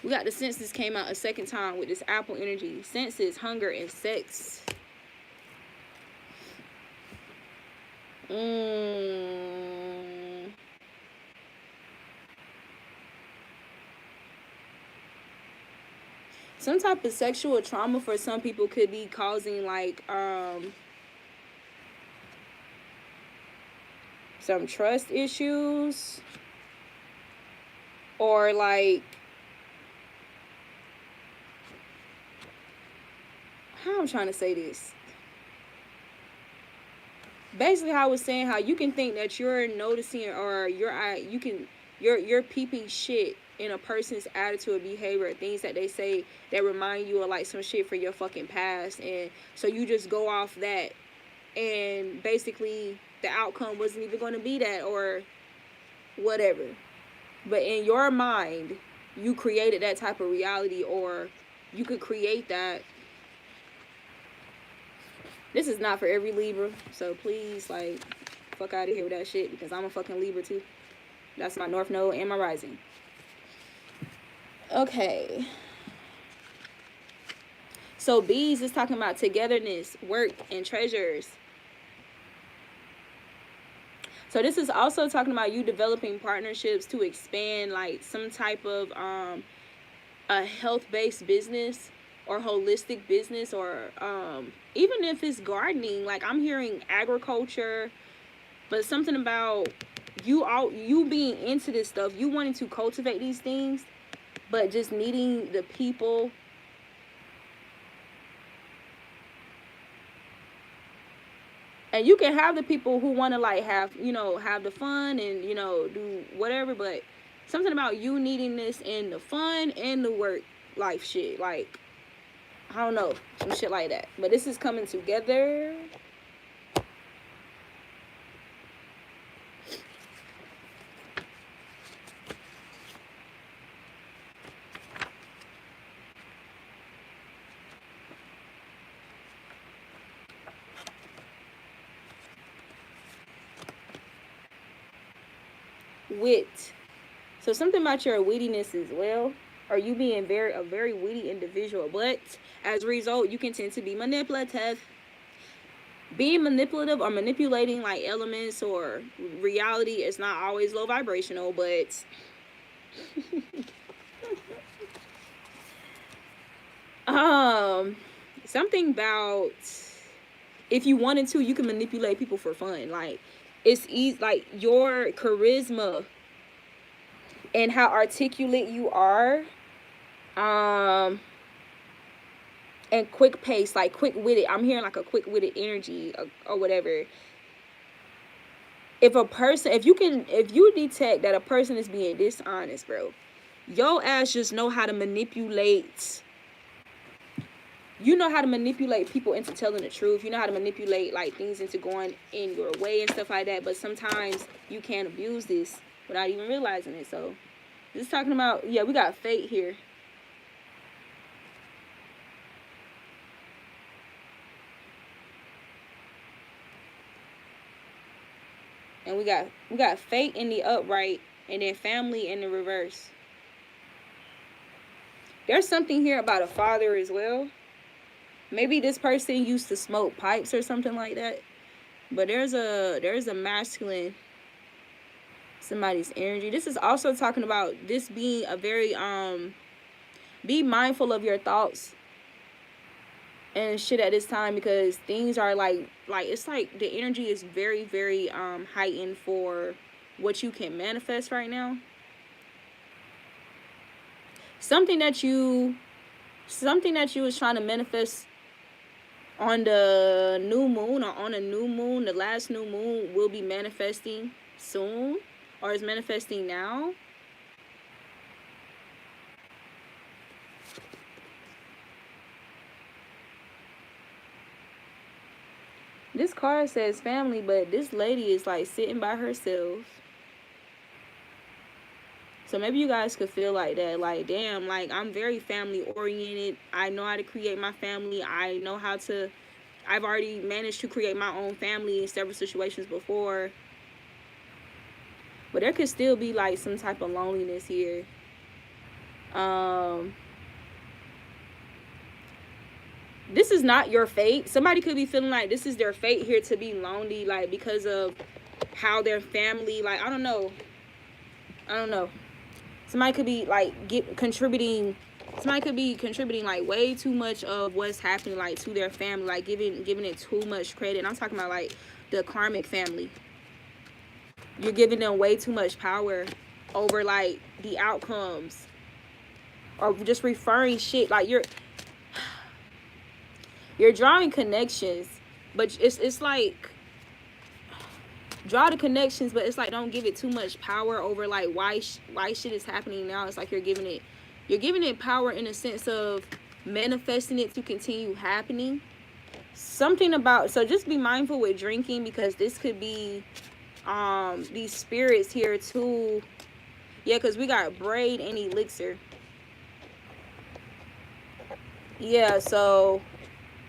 We got the senses came out a second time with this apple energy. Senses, hunger, and sex. Some type of sexual trauma for some people could be causing like some trust issues, or like, how I'm trying to say this. Basically, how I was saying, how you can think that you're noticing, or you're peeping shit in a person's attitude or behavior, things that they say that remind you of like some shit from your fucking past, and so you just go off that, and basically the outcome wasn't even going to be that or whatever. But in your mind, you created that type of reality, or you could create that. This is not for every Libra, so please, like, fuck out of here with that shit, because I'm a fucking Libra too. That's my North Node and my rising. Okay. So bees is talking about togetherness, work, and treasures. So this is also talking about you developing partnerships to expand like some type of a health-based business or holistic business, or even if it's gardening. Like I'm hearing agriculture, but something about you being into this stuff, you wanting to cultivate these things, but just needing the people. And you can have the people who want to like have, have the fun and, do whatever, but something about you needing this in the fun and the work life shit. Like, I don't know, some shit like that. But this is coming together. Wit. So something about your wittiness as well, or you being a very witty individual, but as a result, you can tend to be manipulative. Being manipulative or manipulating like elements or reality is not always low vibrational, but something about, if you wanted to, you can manipulate people for fun. Like it's easy, like your charisma and how articulate you are, and quick pace, like quick-witted. I'm hearing like a quick-witted energy, or whatever. If you detect that a person is being dishonest, bro, your ass just know how to manipulate. You know how to manipulate people into telling the truth. You know how to manipulate like things into going in your way and stuff like that. But sometimes you can't abuse this without even realizing it. So this is talking about, yeah, we got fate here. And we got fate in the upright, and then family in the reverse. There's something here about a father as well. Maybe this person used to smoke pipes or something like that. But there's a masculine somebody's energy. This is also talking about this being a very be mindful of your thoughts and shit at this time, because things are like it's like the energy is very, very heightened for what you can manifest right now. Something that you was trying to manifest on the new moon, or on a new moon, the last new moon, will be manifesting soon, or is manifesting now. This card says family, but this lady is like sitting by herself. So maybe you guys could feel like that, like, damn, like I'm very family oriented. I know how to create my family. I've already managed to create my own family in several situations before. But there could still be like some type of loneliness here. This is not your fate. Somebody could be feeling like this is their fate here, to be lonely, like because of how their family, like, I don't know. Somebody could be like contributing like way too much of what's happening like to their family, like giving it too much credit. And I'm talking about like the karmic family. You're giving them way too much power over like the outcomes, or just referring shit. Like you're drawing connections, but it's like, draw the connections, but it's like, don't give it too much power over like why shit is happening now. It's like you're giving it power in a sense of manifesting it to continue happening. Something about, so just be mindful with drinking, because this could be these spirits here too. Yeah, because we got braid and elixir. Yeah, so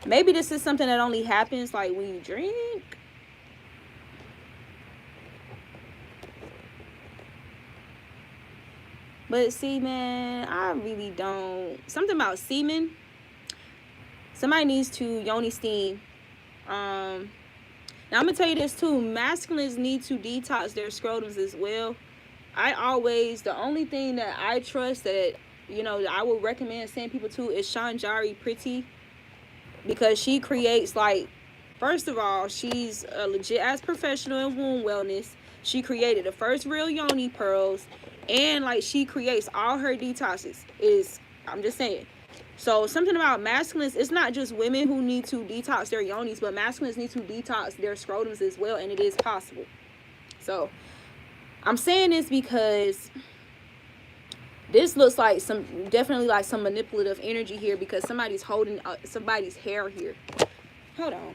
maybe this is something that only happens like when you drink. But see, man, I really don't. Something about semen. Somebody needs to yoni steam. Now I'm gonna tell you this too. Masculines need to detox their scrotums as well. The only thing that I trust that, you know, I would recommend sending people to is Shanjari Pretty, because she creates, like, first of all, she's a legit ass professional in wound wellness. She created the first real yoni pearls, and like she creates all her detoxes. I'm just saying. So something about masculines, it's not just women who need to detox their yonis, but masculines need to detox their scrotums as well, and it is possible. So I'm saying this because this looks like definitely like some manipulative energy here, because somebody's holding somebody's hair here. Hold on.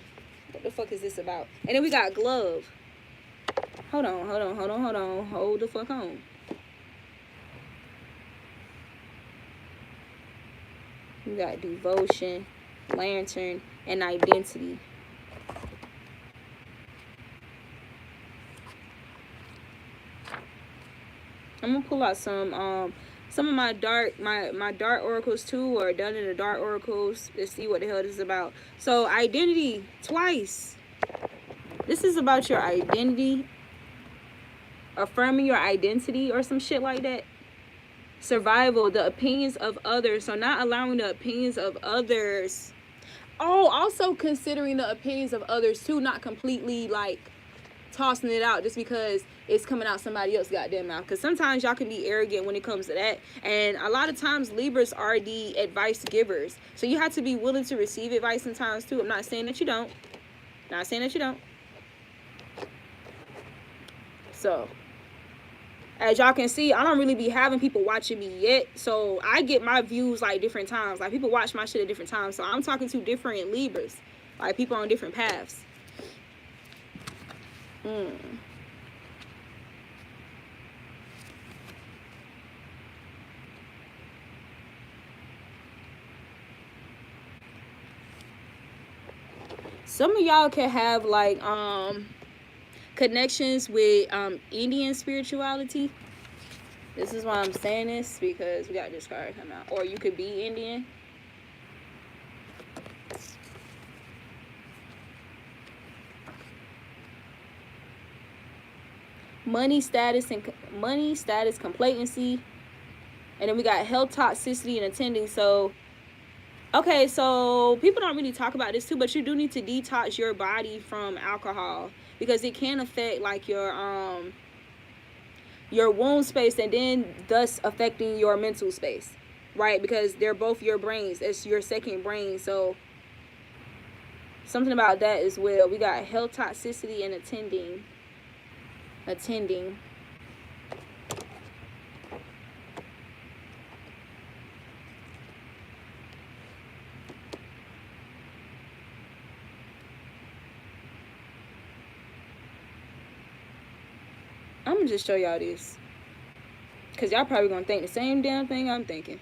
What the fuck is this about? And then we got glove. Hold on. Hold the fuck on. We got devotion, lantern, and identity. I'm gonna pull out some of my dark oracles too, or done in the dark oracles, to see what the hell this is about. So identity twice. This is about your identity, affirming your identity or some shit like that. Survival, the opinions of others. So not allowing the opinions of others. Oh, also considering the opinions of others too, not completely like tossing it out just because it's coming out somebody else's goddamn mouth. Because sometimes y'all can be arrogant when it comes to that, and a lot of times Libras are the advice givers, so you have to be willing to receive advice sometimes too. I'm not saying that you don't, so as y'all can see, I don't really be having people watching me yet, so I get my views like different times. Like people watch my shit at different times, so I'm talking to different Libras, like people on different paths. Some of y'all can have like connections with Indian spirituality. This is why I'm saying this, because we got this card come out. Or you could be Indian. Money status, complacency. And then we got health, toxicity, and attending. So okay, so people don't really talk about this too, but you do need to detox your body from alcohol, because it can affect like your womb space, and then thus affecting your mental space, right? Because they're both your brains. It's your second brain. So something about that as well. We got health, toxicity, and attending. I'm gonna just show y'all this, because y'all probably gonna think the same damn thing I'm thinking.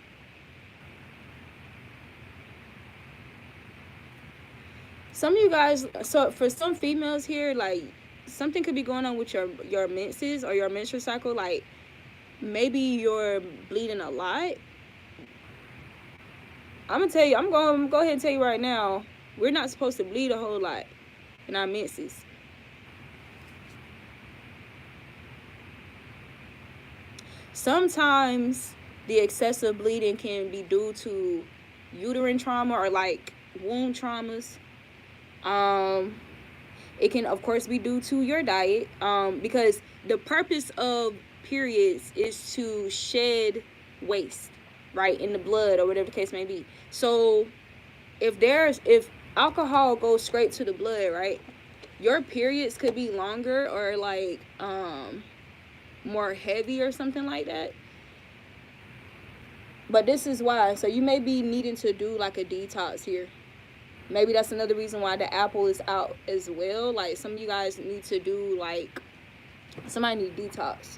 Some of you guys, so for some females here, like something could be going on with your menses or your menstrual cycle. Like maybe you're bleeding a lot. I'm gonna tell you, I'm gonna go ahead and tell you right now, we're not supposed to bleed a whole lot in our menses. Sometimes the excessive bleeding can be due to uterine trauma or like womb traumas. It can of course be due to your diet, because the purpose of periods is to shed waste, right, in the blood or whatever the case may be. So if alcohol goes straight to the blood, right, your periods could be longer or like more heavy or something like that. But this is why. So you may be needing to do like a detox here. Maybe that's another reason why the apple is out as well. Like some of you guys need to do like, somebody need detox.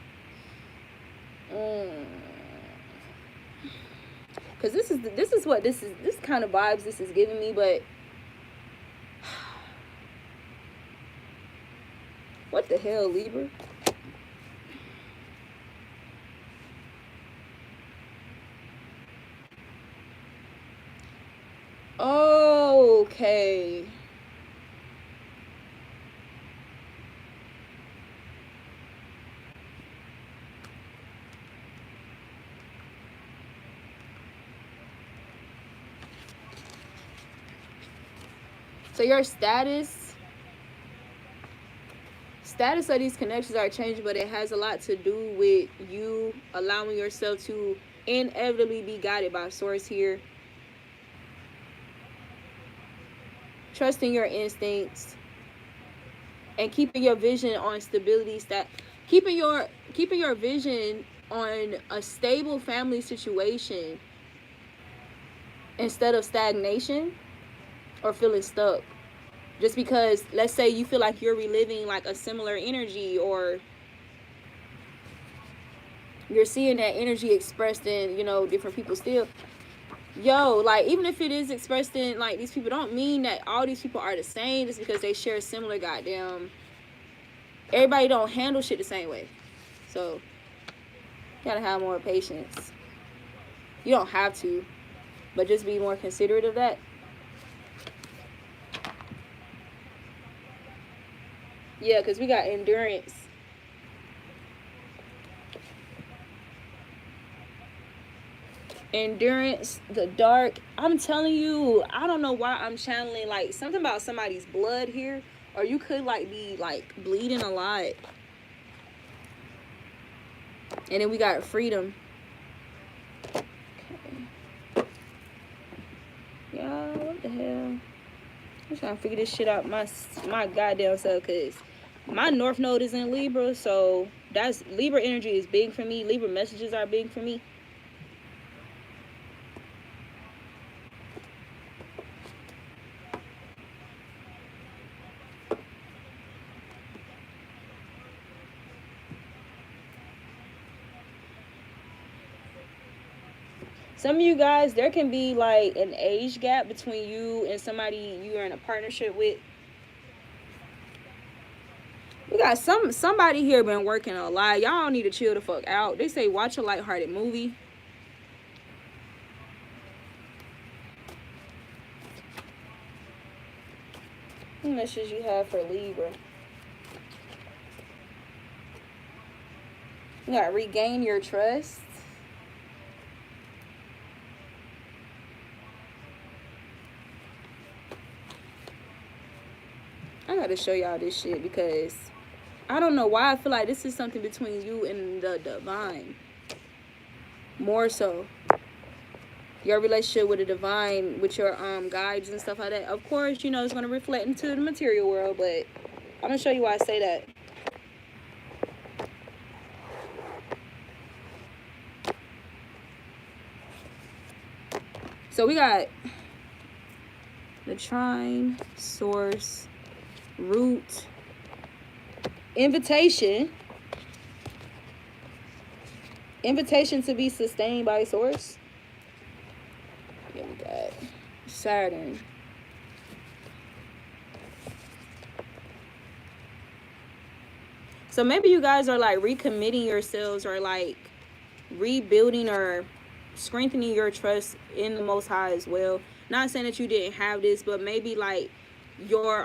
Because this kind of vibes this is giving me. But what the hell, Libra? Oh, So your status of these connections are changing, but it has a lot to do with you allowing yourself to inevitably be guided by source here. Trusting your instincts and keeping your vision on stability, keeping your vision on a stable family situation instead of stagnation or feeling stuck. Just because, let's say you feel like you're reliving like a similar energy, or you're seeing that energy expressed in, different people still. Yo, like, even if it is expressed in, like, these people, don't mean that all these people are the same just because they share similar goddamn. Everybody don't handle shit the same way. So, you gotta have more patience. You don't have to, but just be more considerate of that. Yeah, because we got endurance. Endurance, the dark. I'm telling you, I don't know why I'm channeling like something about somebody's blood here, or you could like be like bleeding a lot. And then we got freedom. Okay. Y'all, what the hell? I'm trying to figure this shit out my goddamn self, because my North Node is in Libra, so that's Libra energy is big for me. Libra messages are big for me. Some of you guys, there can be like an age gap between you and somebody you are in a partnership with. We got somebody here been working a lot. Y'all need to chill the fuck out. They say watch a lighthearted movie. What message you have for Libra? You gotta regain your trust. I gotta show y'all this shit because I don't know why I feel like this is something between you and the divine. More so. Your relationship with the divine, with your guides and stuff like that. Of course, it's gonna reflect into the material world, but I'm gonna show you why I say that. So we got the trine, source, root, invitation to be sustained by source. Yeah, we got Saturn. So maybe you guys are like recommitting yourselves, or like rebuilding or strengthening your trust in the Most High as well. Not saying that you didn't have this, but maybe like your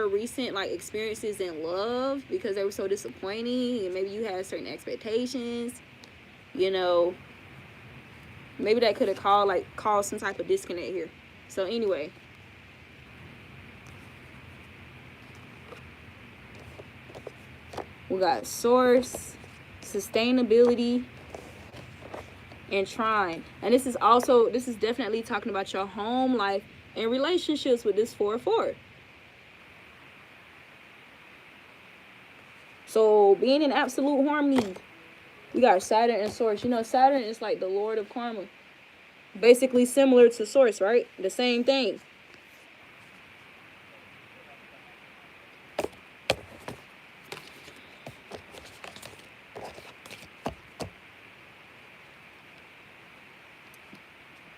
recent like experiences in love, because they were so disappointing, and maybe you had certain expectations, maybe that could have caused some type of disconnect here. So anyway, we got source, sustainability, and trine. And this is definitely talking about your home life and relationships with this 4-4. So being in absolute harmony. We got Saturn and source. Saturn is like the lord of karma. Basically similar to source, right? The same thing.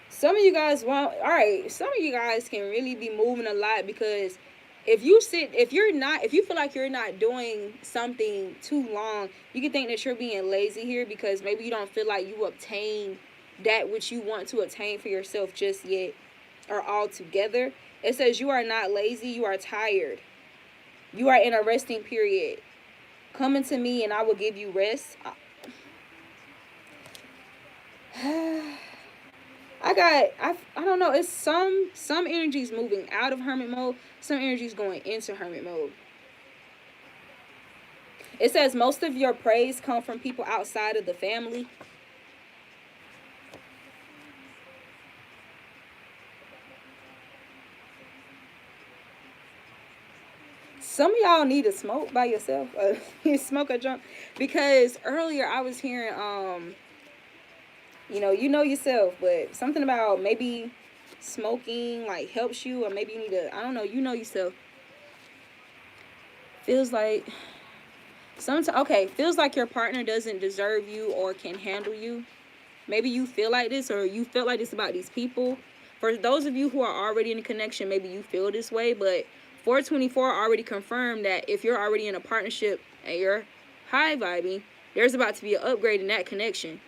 Some of you guys some of you guys can really be moving a lot, because if you feel like you're not doing something too long, you can think that you're being lazy here, because maybe you don't feel like you obtained that which you want to attain for yourself just yet, or altogether. It says you are not lazy, you are tired. You are in a resting period. Come into me and I will give you rest. I don't know, it's some energies moving out of hermit mode, some energies going into hermit mode. It says most of your praise come from people outside of the family. Some of y'all need to smoke by yourself. Smoke a jump. Because earlier I was hearing, you know yourself, but something about maybe smoking like helps you, or maybe you need to, I don't know, you know yourself. Feels like sometimes, okay, feels like your partner doesn't deserve you or can handle you. Maybe you feel like this, or you felt like this about these people. For those of you who are already in a connection, maybe you feel this way, but 424 already confirmed that if you're already in a partnership and you're high vibing, there's about to be an upgrade in that connection.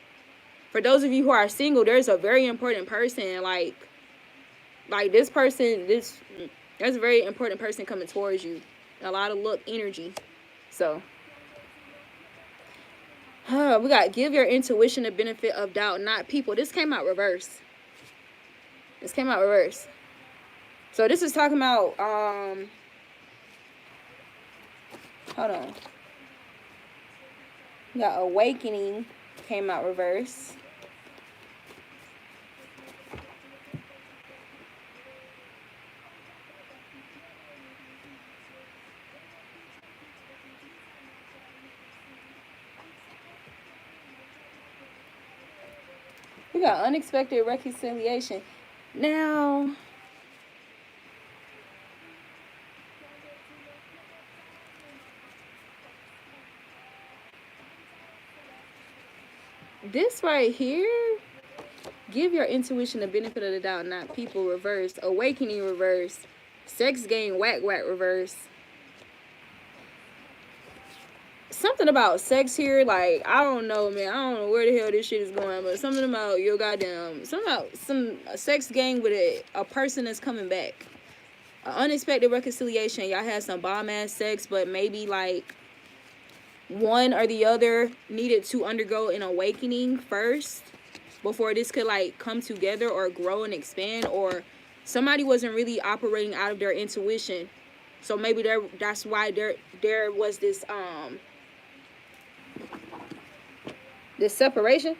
For those of you who are single, there's a very important person, like this person, there's a very important person coming towards you. A lot of luck energy. So we got give your intuition the benefit of doubt, not people. This came out reverse. So this is talking about hold on. We got awakening came out reverse. We got unexpected reconciliation. Now, this right here, give your intuition the benefit of the doubt, not people, reverse. Awakening, reverse. Sex game, whack reverse. Something about sex here, like, I don't know, man. I don't know where the hell this shit is going, but something about your goddamn, something about some sex game with a person that's coming back. Unexpected reconciliation. Y'all had some bomb ass sex, but maybe like one or the other needed to undergo an awakening first before this could like come together or grow and expand, or somebody wasn't really operating out of their intuition. So maybe that's why there was this separation.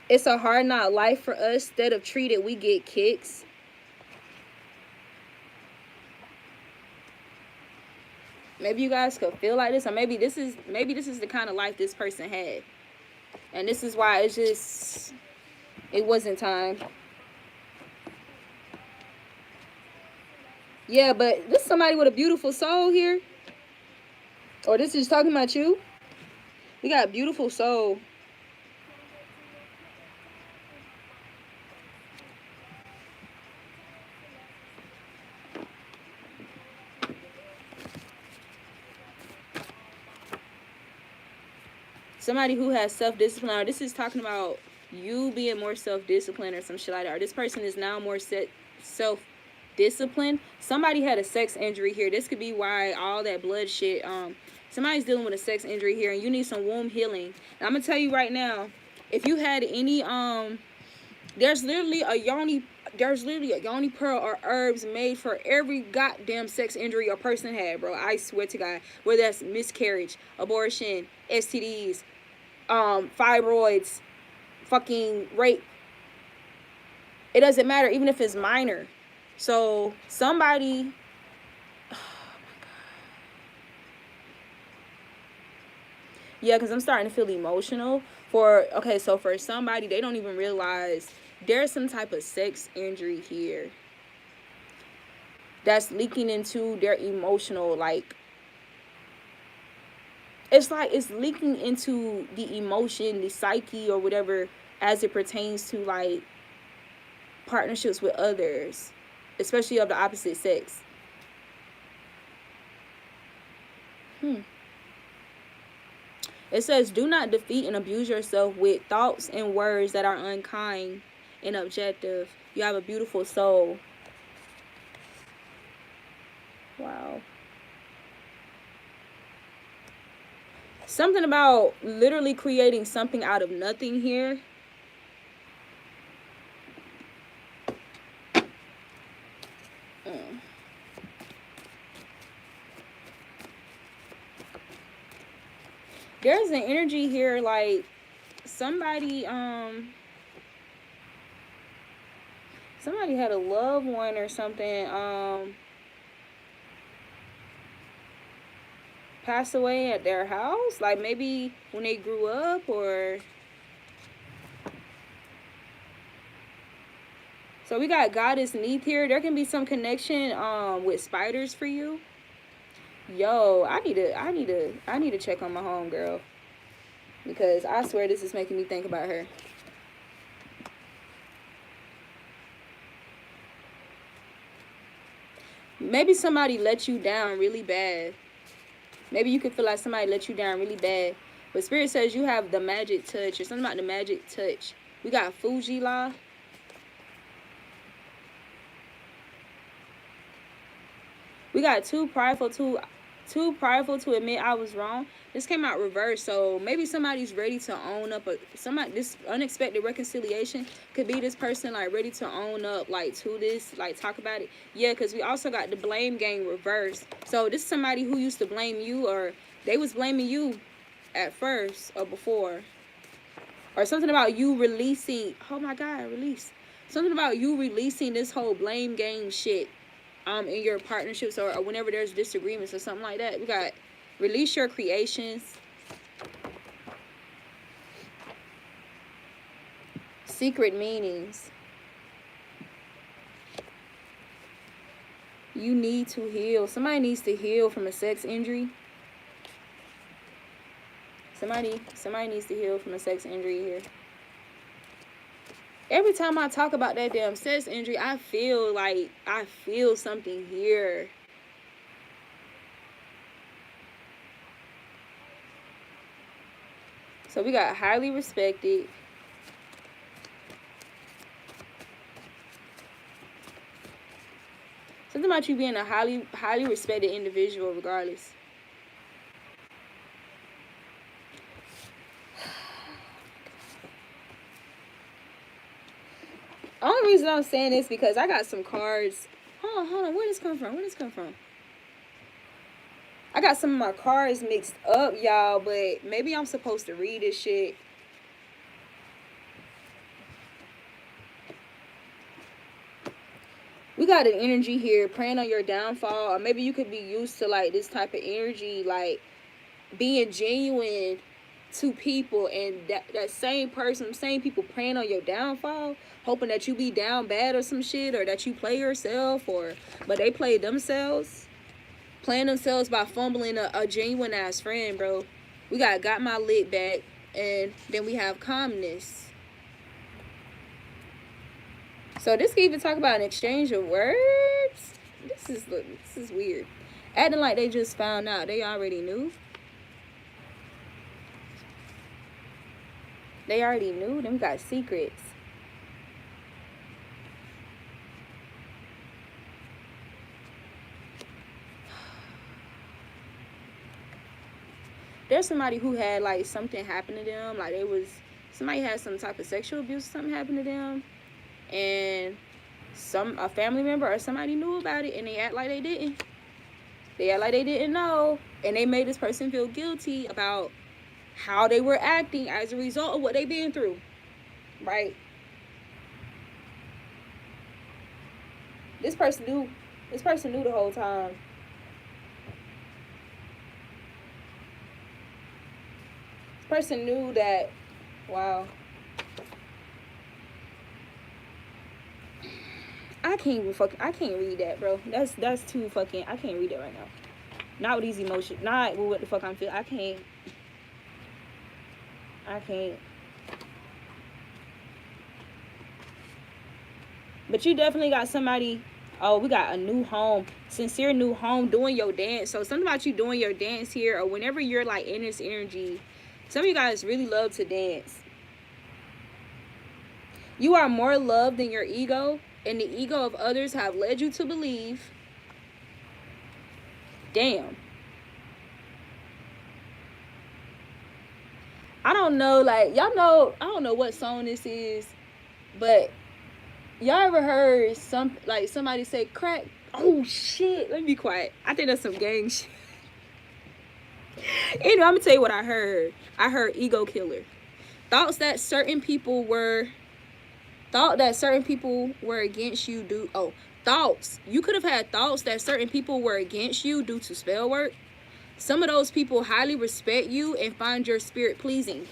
It's a hard knock life for us. Instead of treated, we get kicks. Maybe you guys could feel like this, or maybe this is the kind of life this person had, and this is why it wasn't time. Yeah, but this is somebody with a beautiful soul here, or this is talking about you. We got beautiful soul. Somebody who has self-discipline, or this is talking about you being more self-disciplined or some shit like that, or this person is now more self-disciplined. Somebody had a sex injury here. This could be why all that blood shit. Somebody's dealing with a sex injury here, and you need some womb healing. And I'm gonna tell you right now, if you had any there's literally a yoni pearl or herbs made for every goddamn sex injury a person had, bro. I swear to God. Whether that's miscarriage, abortion, STDs, fibroids, fucking rape. It doesn't matter, even if it's minor. So somebody, oh my God. Yeah, because I'm starting to feel emotional. So for somebody, they don't even realize there's some type of sex injury here that's leaking into their emotional, like, it's leaking into the emotion, the psyche, or whatever, as it pertains to like partnerships with others, especially of the opposite sex. It says, do not defeat and abuse yourself with thoughts and words that are unkind and objective. You have a beautiful soul. Wow. Something about literally creating something out of nothing here. There's an energy here like somebody somebody had a loved one or something passed away at their house, like maybe when they grew up, or so we got Goddess Neath here. There can be some connection with spiders for you. Yo, I need to check on my homegirl, because I swear this is making me think about her. Maybe somebody let you down really bad. Maybe you could feel like somebody let you down really bad. But Spirit says you have the magic touch, or something about the magic touch. We got Fuji-la. We got too prideful to admit I was wrong. This came out reversed, so maybe somebody's ready to own up. This unexpected reconciliation could be this person like ready to own up, like to this, like talk about it. Yeah, because we also got the blame game reversed. So this is somebody who used to blame you, or they was blaming you at first or before, or something about you releasing. Oh my God, release something about you releasing this whole blame game shit. In your partnerships, or whenever there's disagreements or something like that. We got release your creations, secret meanings. You need to heal. Somebody needs to heal from a sex injury. Somebody needs to heal from a sex injury here. Every time I talk about that damn sex injury, I feel something here. So we got highly respected. Something about you being a highly respected individual regardless. The only reason I'm saying this because I got some cards. Hold on. Where does this come from? I got some of my cards mixed up, y'all, but maybe I'm supposed to read this shit. We got an energy here praying on your downfall, or maybe you could be used to like this type of energy, like being genuine to people, and that same people praying on your downfall, hoping that you be down bad or some shit, or that you play yourself, but they play themselves, playing themselves by fumbling a genuine ass friend, bro. We got my lit back, and then we have calmness. So this can even talk about an exchange of words. This is weird. Acting like they just found out. They already knew. Then we got secrets. There's somebody who had like something happen to them, like somebody had some type of sexual abuse, something happened to them, and a family member or somebody knew about it, and they act like they didn't. They act like they didn't know, and they made this person feel guilty about how they were acting as a result of what they've been through, right? This person knew the whole time. This person knew that. Wow. I can't read that, bro. That's too fucking, I can't read it right now. Not with these emotions. Not with what the fuck I'm feeling. I can't. But you definitely got somebody. Oh, we got a new home. Sincere new home, doing your dance. So something about you doing your dance here, or whenever you're like in this energy. Some of you guys really love to dance. You are more loved than your ego, and the ego of others have led you to believe. Damn. I don't know, like, y'all know, I don't know what song this is, but y'all ever heard somebody say crack Oh shit, let me be quiet. I think that's some gang shit. Anyway, I'm gonna tell you what I heard. I heard ego killer. Thoughts that certain people were against you thoughts. You could have had thoughts that certain people were against you due to spell work. Some of those people highly respect you and find your spirit pleasing.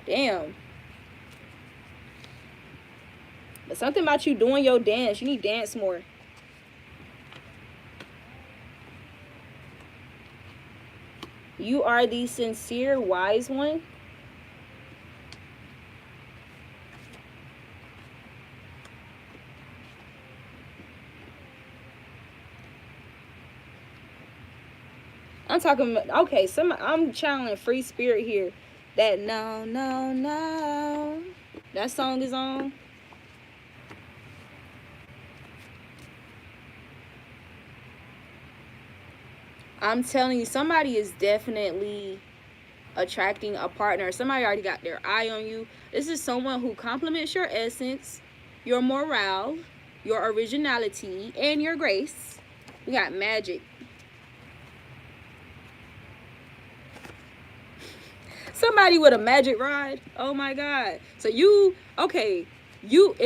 Damn. But something about you doing your dance. You need to dance more. You are the sincere, wise one. I'm talking, okay, I'm channeling free spirit here. That no, no, no. That song is on. I'm telling you, somebody is definitely attracting a partner. Somebody already got their eye on you. This is someone who complements your essence, your morale, your originality, and your grace. We got magic. Somebody with a magic rod. Oh my god. So if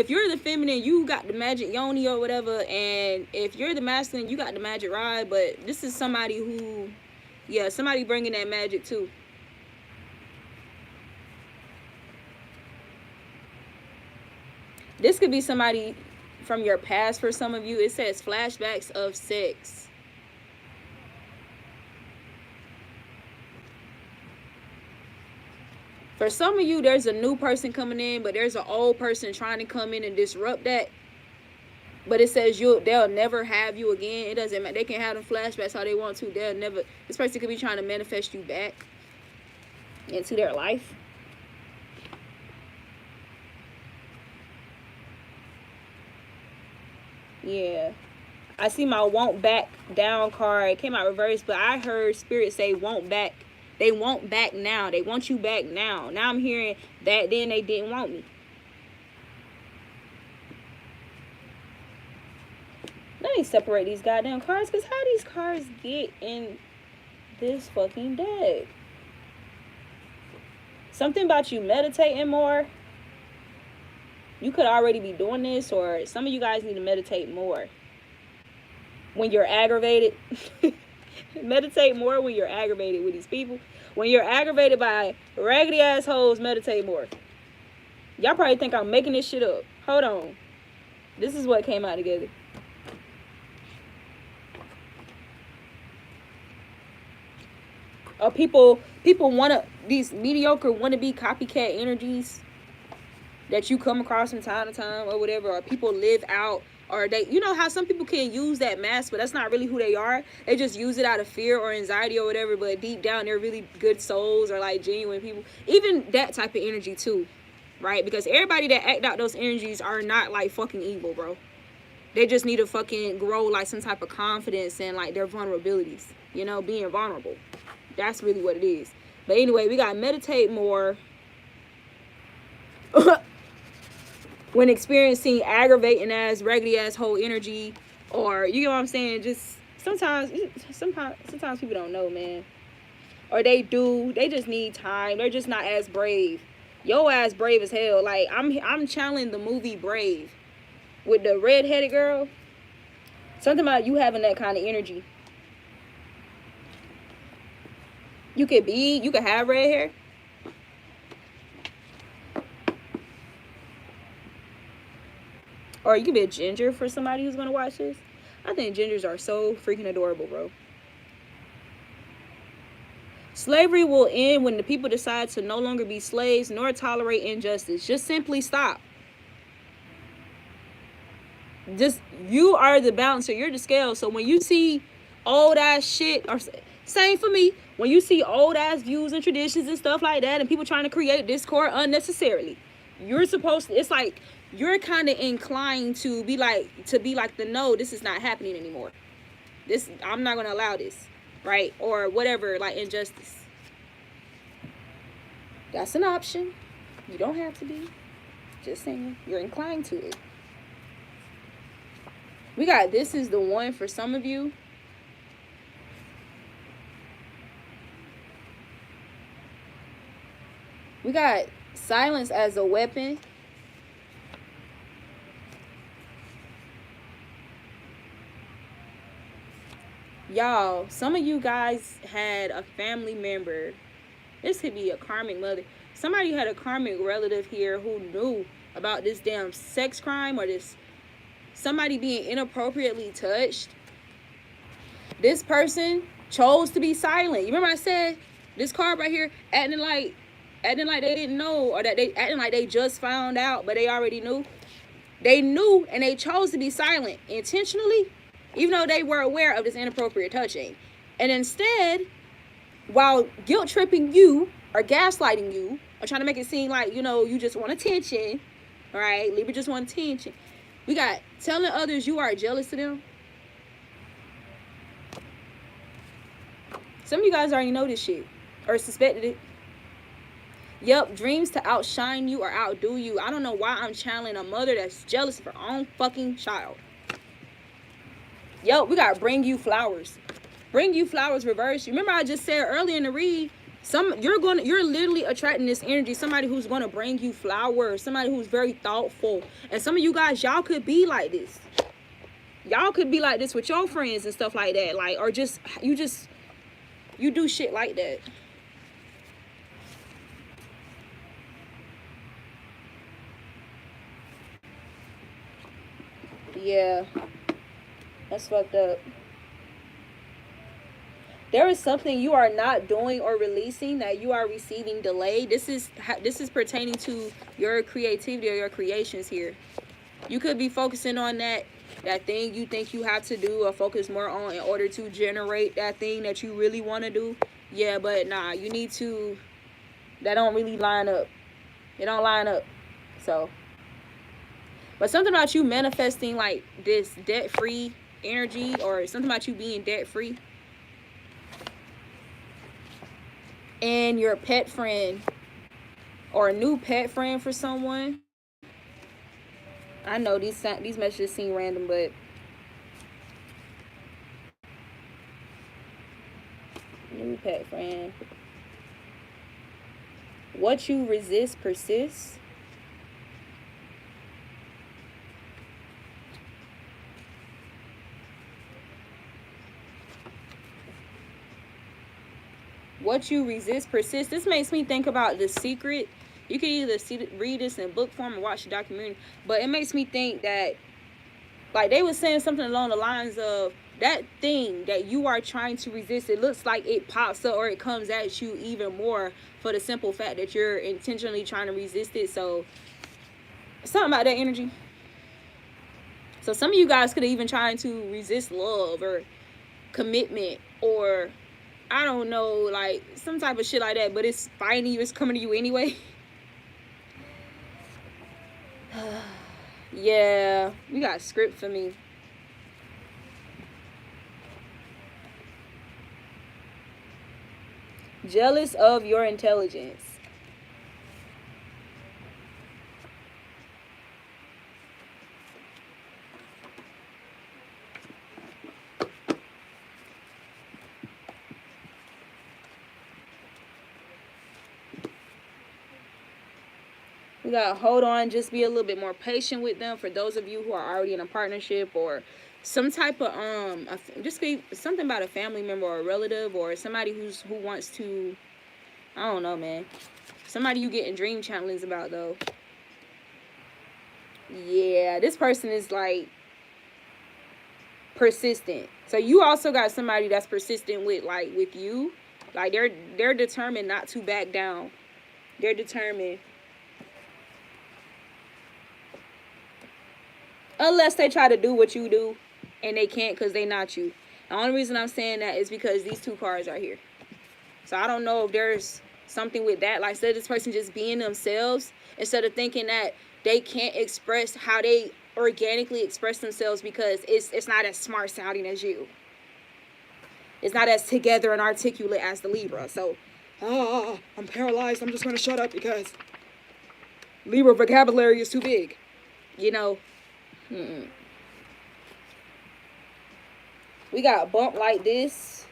you're the feminine, you got the magic yoni or whatever, and if you're the masculine, you got the magic rod. But this is somebody who, yeah, somebody bringing that magic too. This could be somebody from your past for some of you. It says flashbacks of sex. For some of you, there's a new person coming in, but there's an old person trying to come in and disrupt that. But it says they'll never have you again. It doesn't matter. They can have them flashbacks how they want to. They'll never. This person could be trying to manifest you back into their life. Yeah. I see my won't back down card. It came out reverse, but I heard spirit say won't back. They won't back now. They want you back now. Now I'm hearing that then they didn't want me. Let me separate these goddamn cards, because how these cards get in this fucking deck? Something about you meditating more. You could already be doing this, or some of you guys need to meditate more when you're aggravated. Meditate more when you're aggravated with these people. When you're aggravated by raggedy assholes, meditate more. Y'all probably think I'm making this shit up. Hold on. This is what came out together. People wanna, these mediocre wannabe copycat energies that you come across from time to time or whatever, or people live out, or they, you know how some people can use that mask, but that's not really who they are. They just use it out of fear or anxiety or whatever, but deep down they're really good souls or like genuine people. Even that type of energy too, right? Because everybody that act out those energies are not like fucking evil, bro. They just need to fucking grow like some type of confidence and like their vulnerabilities, you know, being vulnerable. That's really what it is. But anyway, we gotta meditate more when experiencing aggravating ass, raggedy ass whole energy, or you know what I'm saying? Just sometimes people don't know, man. Or they do. They just need time. They're just not as brave. Yo ass brave as hell. Like I'm channeling the movie Brave with the red-headed girl. Something about you having that kind of energy. You could have red hair. Or you could be a ginger for somebody who's gonna watch this. I think gingers are so freaking adorable, bro. Slavery will end when the people decide to no longer be slaves nor tolerate injustice. Just simply stop. Just, you are the balancer. You're the scale. So when you see old ass shit, or same for me, when you see old ass views and traditions and stuff like that, and people trying to create discord unnecessarily, you're supposed to, it's like you're kind of inclined to be like the no, this is not happening anymore. This, I'm not gonna allow this, right? Or whatever, like injustice. That's an option. You don't have to be. Just saying, you're inclined to it. We got this is the one for some of you. We got silence as a weapon. Y'all, some of you guys had a family member. This could be a karmic mother. Somebody had a karmic relative here who knew about this damn sex crime or this somebody being inappropriately touched. This person chose to be silent. You remember I said this card right here acting like they didn't know, or that they acting like they just found out, but they already knew. They knew and they chose to be silent intentionally, even though they were aware of this inappropriate touching. And instead, while guilt tripping you or gaslighting you or trying to make it seem like, you know, you just want attention, right? Libra just want attention. We got telling others you are jealous of them. Some of you guys already know this shit or suspected it. Yep, dreams to outshine you or outdo you. I don't know why I'm channeling a mother that's jealous of her own fucking child. Yep, we got bring you flowers. Bring you flowers reverse. You remember I just said earlier in the read, you're literally attracting this energy, somebody who's gonna bring you flowers, somebody who's very thoughtful. And some of you guys, y'all could be like this. Y'all could be like this with your friends and stuff like that. Like, or you do shit like that. Yeah, that's fucked up. There is something you are not doing or releasing that you are receiving delayed. This is pertaining to your creativity or your creations here. You could be focusing on that thing you think you have to do or focus more on in order to generate that thing that you really want to do. Yeah, but nah, you need to, that don't really line up. It don't line up. So, but something about you manifesting like this debt-free energy, or something about you being debt-free, and your pet friend or a new pet friend for someone. I know these messages seem random, but new pet friend. What you resist persists. What you resist persists. This makes me think about The Secret. You can either read this in book form or watch the documentary, but it makes me think that, like, they were saying something along the lines of that thing that you are trying to resist, it looks like it pops up or it comes at you even more for the simple fact that you're intentionally trying to resist it. So something about that energy. So some of you guys could have even trying to resist love or commitment, or I don't know, like some type of shit like that, but it's finding you, it's coming to you anyway. Yeah, you got a script for me. Jealous of your intelligence. We got hold on, just be a little bit more patient with them. For those of you who are already in a partnership, or some type of just be something about a family member or a relative, or somebody who wants to, I don't know, man. Somebody you getting dream channelings about though. Yeah, this person is like persistent. So you also got somebody that's persistent with you. Like they're determined not to back down. They're determined. Unless they try to do what you do and they can't because they not you. The only reason I'm saying that is because these two cards are here. So I don't know if there's something with that. Like, instead of this person just being themselves, instead of thinking that they can't express how they organically express themselves because it's not as smart sounding as you. It's not as together and articulate as the Libra. So, I'm paralyzed. I'm just going to shut up because Libra vocabulary is too big. You know? We got Bump Like This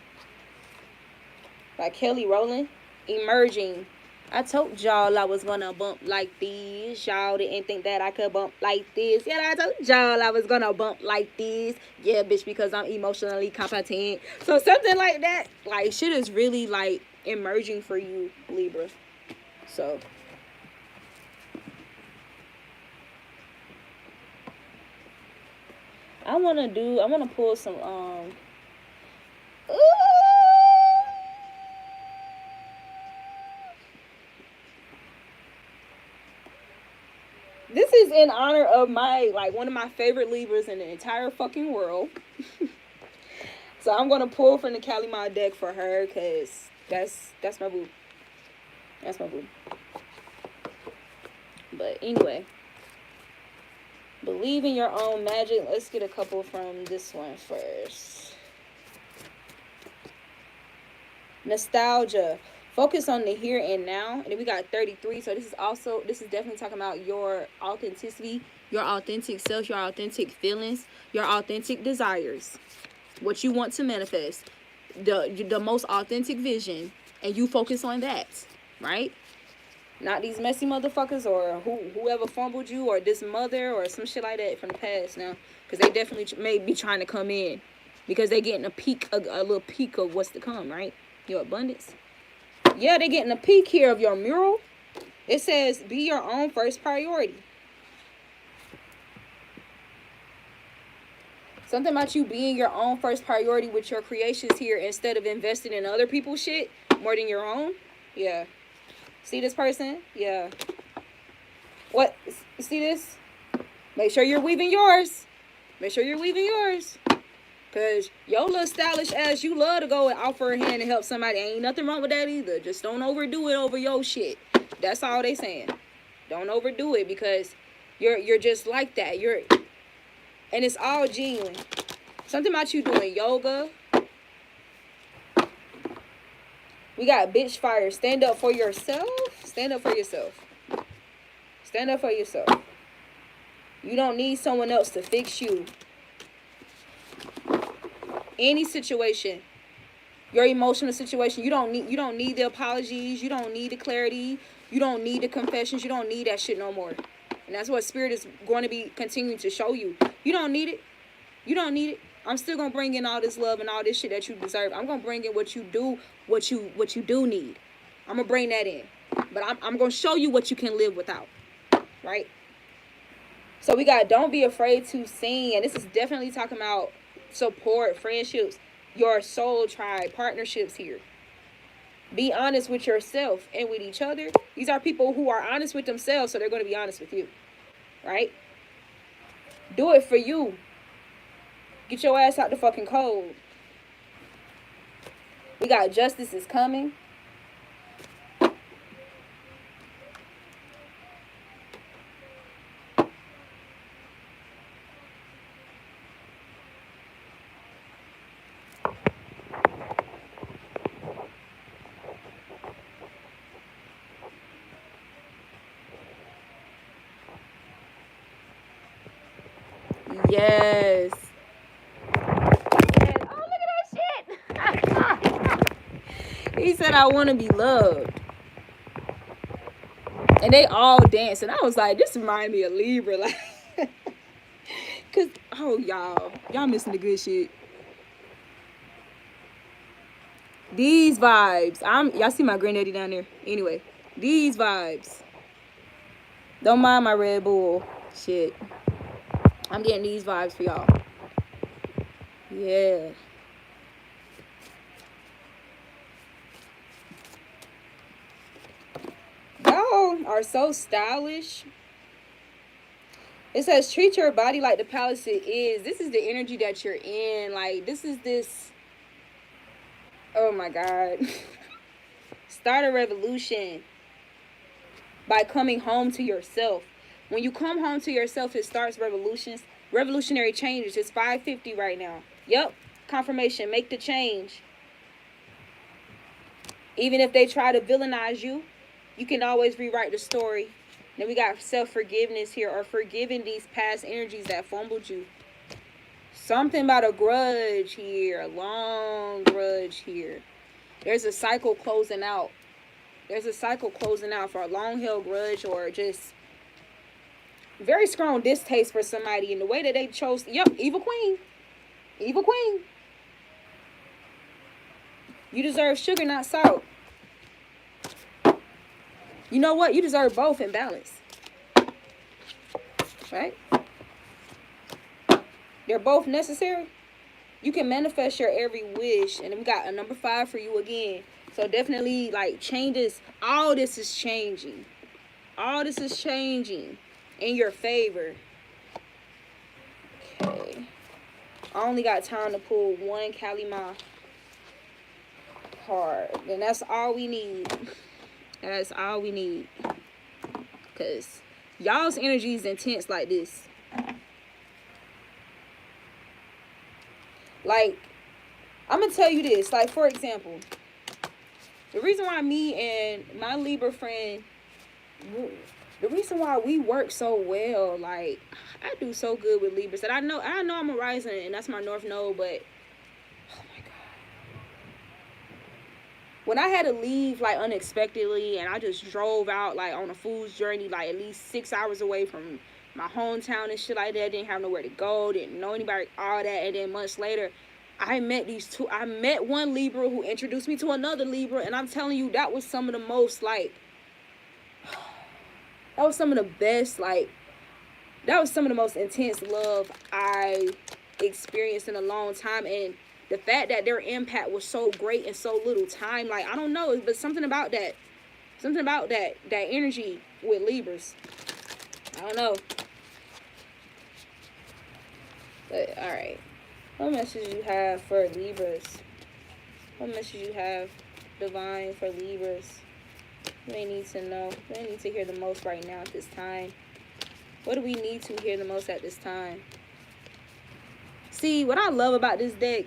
by Kelly Rowland. Emerging. I told y'all I was gonna bump like this. Y'all didn't think that I could bump like this. Yeah, I told y'all I was gonna bump like this. Yeah, bitch, because I'm emotionally competent. So something like that. Like, shit is really, like, emerging for you, Libra. So I wanna pull some this is in honor of my, like, one of my favorite Libras in the entire fucking world. So I'm gonna pull from the Calimod deck for her, cause that's my boo. That's my boo. But anyway, believe in your own magic. Let's get a couple from this one first. Nostalgia. Focus on the here and now. And then we got 33. So this is definitely talking about your authenticity, your authentic self, your authentic feelings, your authentic desires, what you want to manifest, the most authentic vision, and you focus on that, right? Not these messy motherfuckers or whoever fumbled you or this mother or some shit like that from the past now, because they definitely may be trying to come in because they getting a little peek of what's to come, right? Your abundance. Yeah, they're getting a peek here of your mural. It says, be your own first priority. Something about you being your own first priority with your creations here instead of investing in other people's shit more than your own. Yeah. See this person? Yeah. What? See this? Make sure you're weaving yours. Make sure you're weaving yours. Because your little stylish ass, you love to go and offer a hand and help somebody. Ain't nothing wrong with that either. Just don't overdo it over your shit. That's all they saying. Don't overdo it because you're just like that. And it's all genuine. Something about you doing yoga. We got bitch fire. Stand up for yourself. Stand up for yourself. Stand up for yourself. You don't need someone else to fix you. Any situation, your emotional situation, you don't need the apologies, you don't need the clarity, you don't need the confessions, you don't need that shit no more. And that's what Spirit is going to be continuing to show you. You don't need it. You don't need it. I'm still gonna bring in all this love and all this shit that you deserve. I'm gonna bring in what you do need. I'm gonna bring that in. But I'm gonna show you what you can live without. Right? So we got don't be afraid to sing. And this is definitely talking about support, friendships, your soul tribe, partnerships here. Be honest with yourself and with each other. These are people who are honest with themselves, so they're going to be honest with you. Right? Do it for you. Get your ass out the fucking cold. We got justice is coming. Yes. Oh, look at that shit. He said, I want to be loved. And they all danced. And I was like, this reminds me of Libra. Like, because, oh, y'all missing the good shit. These vibes. Y'all see my granddaddy down there. Anyway, these vibes. Don't mind my Red Bull. Shit. I'm getting these vibes for y'all. Yeah. Y'all are so stylish. It says, treat your body like the palace it is. This is the energy that you're in. Like, this is this. Oh, my God. Start a revolution by coming home to yourself. When you come home to yourself, it starts revolutionary changes. It's 5:50 right now. Yep. Confirmation. Make the change. Even if they try to villainize you, you can always rewrite the story. Then we got self-forgiveness here, or forgiving these past energies that fumbled you. Something about a grudge here. A long grudge here. There's a cycle closing out. There's a cycle closing out for a long-held grudge, or just very strong distaste for somebody in the way that they chose. Yep, evil queen. Evil queen. You deserve sugar, not salt. You know what? You deserve both in balance. Right? They're both necessary. You can manifest your every wish. And then we got a number 5 for you again. So definitely, like, changes. All this is changing. All this is changing in your favor. Okay. I only got time to pull one Kalima card. And that's all we need. That's all we need. Because y'all's energy is intense like this. Like, I'm going to tell you this. Like, for example, the reason why me and my Libra friend, the reason why we work so well, like, I do so good with Libras. That I know I'm a rising, and that's my North Node, but oh my God. When I had to leave, like, unexpectedly, and I just drove out, like, on a fool's journey, like, at least 6 hours away from my hometown and shit like that, didn't have nowhere to go, didn't know anybody, all that, and then months later, I met one Libra who introduced me to another Libra, and I'm telling you, that was some of the most, like, that was some of the best, like, that was some of the most intense love I experienced in a long time. And the fact that their impact was so great in so little time, like, I don't know, but something about that energy with Libras. I don't know. But, all right. What message you have for Libras? What message you have, Divine, for Libras? They need to know. They need to hear the most right now at this time. What do we need to hear the most at this time? See, what I love about this deck,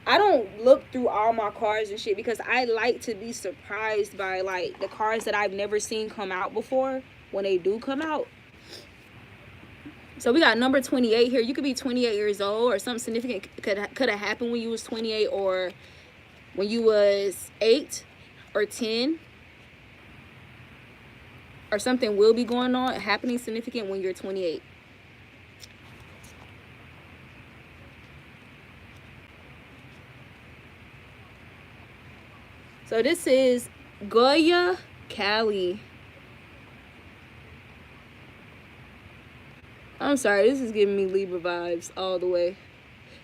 I don't look through all my cards and shit because I like to be surprised by, like, the cards that I've never seen come out before when they do come out. So we got number 28 here. You could be 28 years old, or something significant could have happened when you was 28, or when you was 8 or 10. Or something will be going on, happening significant when you're 28. So this is Goya Cali. I'm sorry, this is giving me Libra vibes all the way.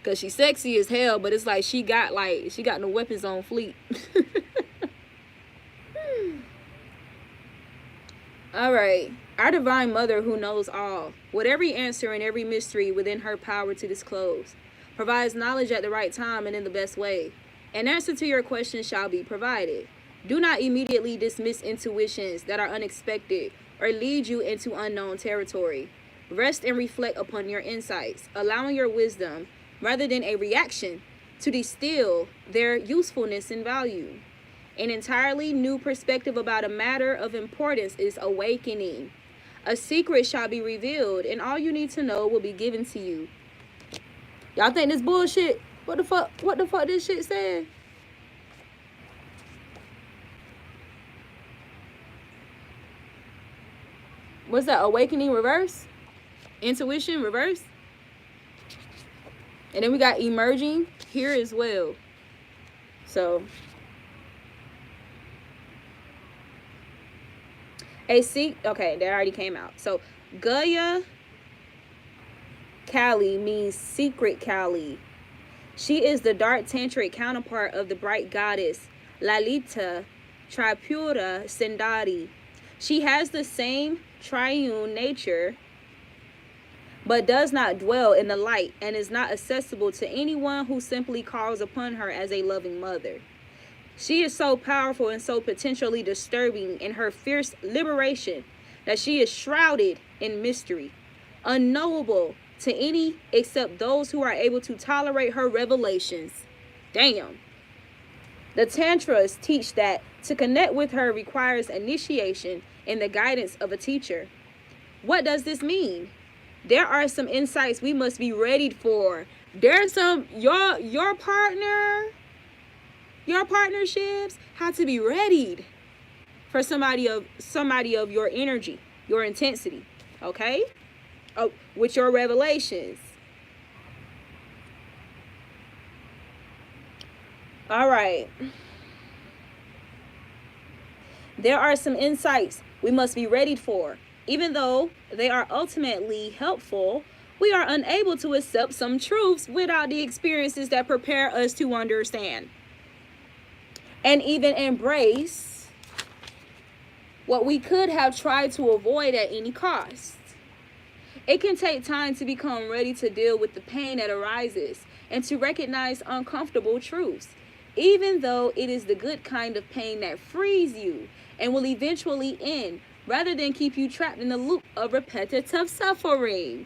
Because she's sexy as hell, but it's like she got no weapons on fleet. All right. Our Divine Mother who knows all, with every answer and every mystery within her power to disclose, provides knowledge at the right time and in the best way. An answer to your question shall be provided. Do not immediately dismiss intuitions that are unexpected or lead you into unknown territory. Rest and reflect upon your insights, allowing your wisdom, rather than a reaction, to distill their usefulness and value. An entirely new perspective about a matter of importance is awakening. A secret shall be revealed, and all you need to know will be given to you. Y'all think this bullshit? What the fuck this shit said? What's that? Awakening reverse? Intuition reverse? And then we got emerging here as well. So okay, that already came out. So Gaia Kali means secret Kali. She is the dark tantric counterpart of the bright goddess Lalita Tripura Sundari. She has the same triune nature, but does not dwell in the light and is not accessible to anyone who simply calls upon her as a loving mother. She is so powerful and so potentially disturbing in her fierce liberation that she is shrouded in mystery, unknowable to any except those who are able to tolerate her revelations. Damn. The Tantras teach that to connect with her requires initiation and the guidance of a teacher. What does this mean? There are some insights we must be ready for. There's some, your partnerships have to be readied for somebody of your energy, your intensity, okay? Oh, with your revelations. All right. There are some insights we must be ready for. Even though they are ultimately helpful, we are unable to accept some truths without the experiences that prepare us to understand and even embrace what we could have tried to avoid at any cost. It can take time to become ready to deal with the pain that arises and to recognize uncomfortable truths, even though it is the good kind of pain that frees you and will eventually end, rather than keep you trapped in a loop of repetitive suffering.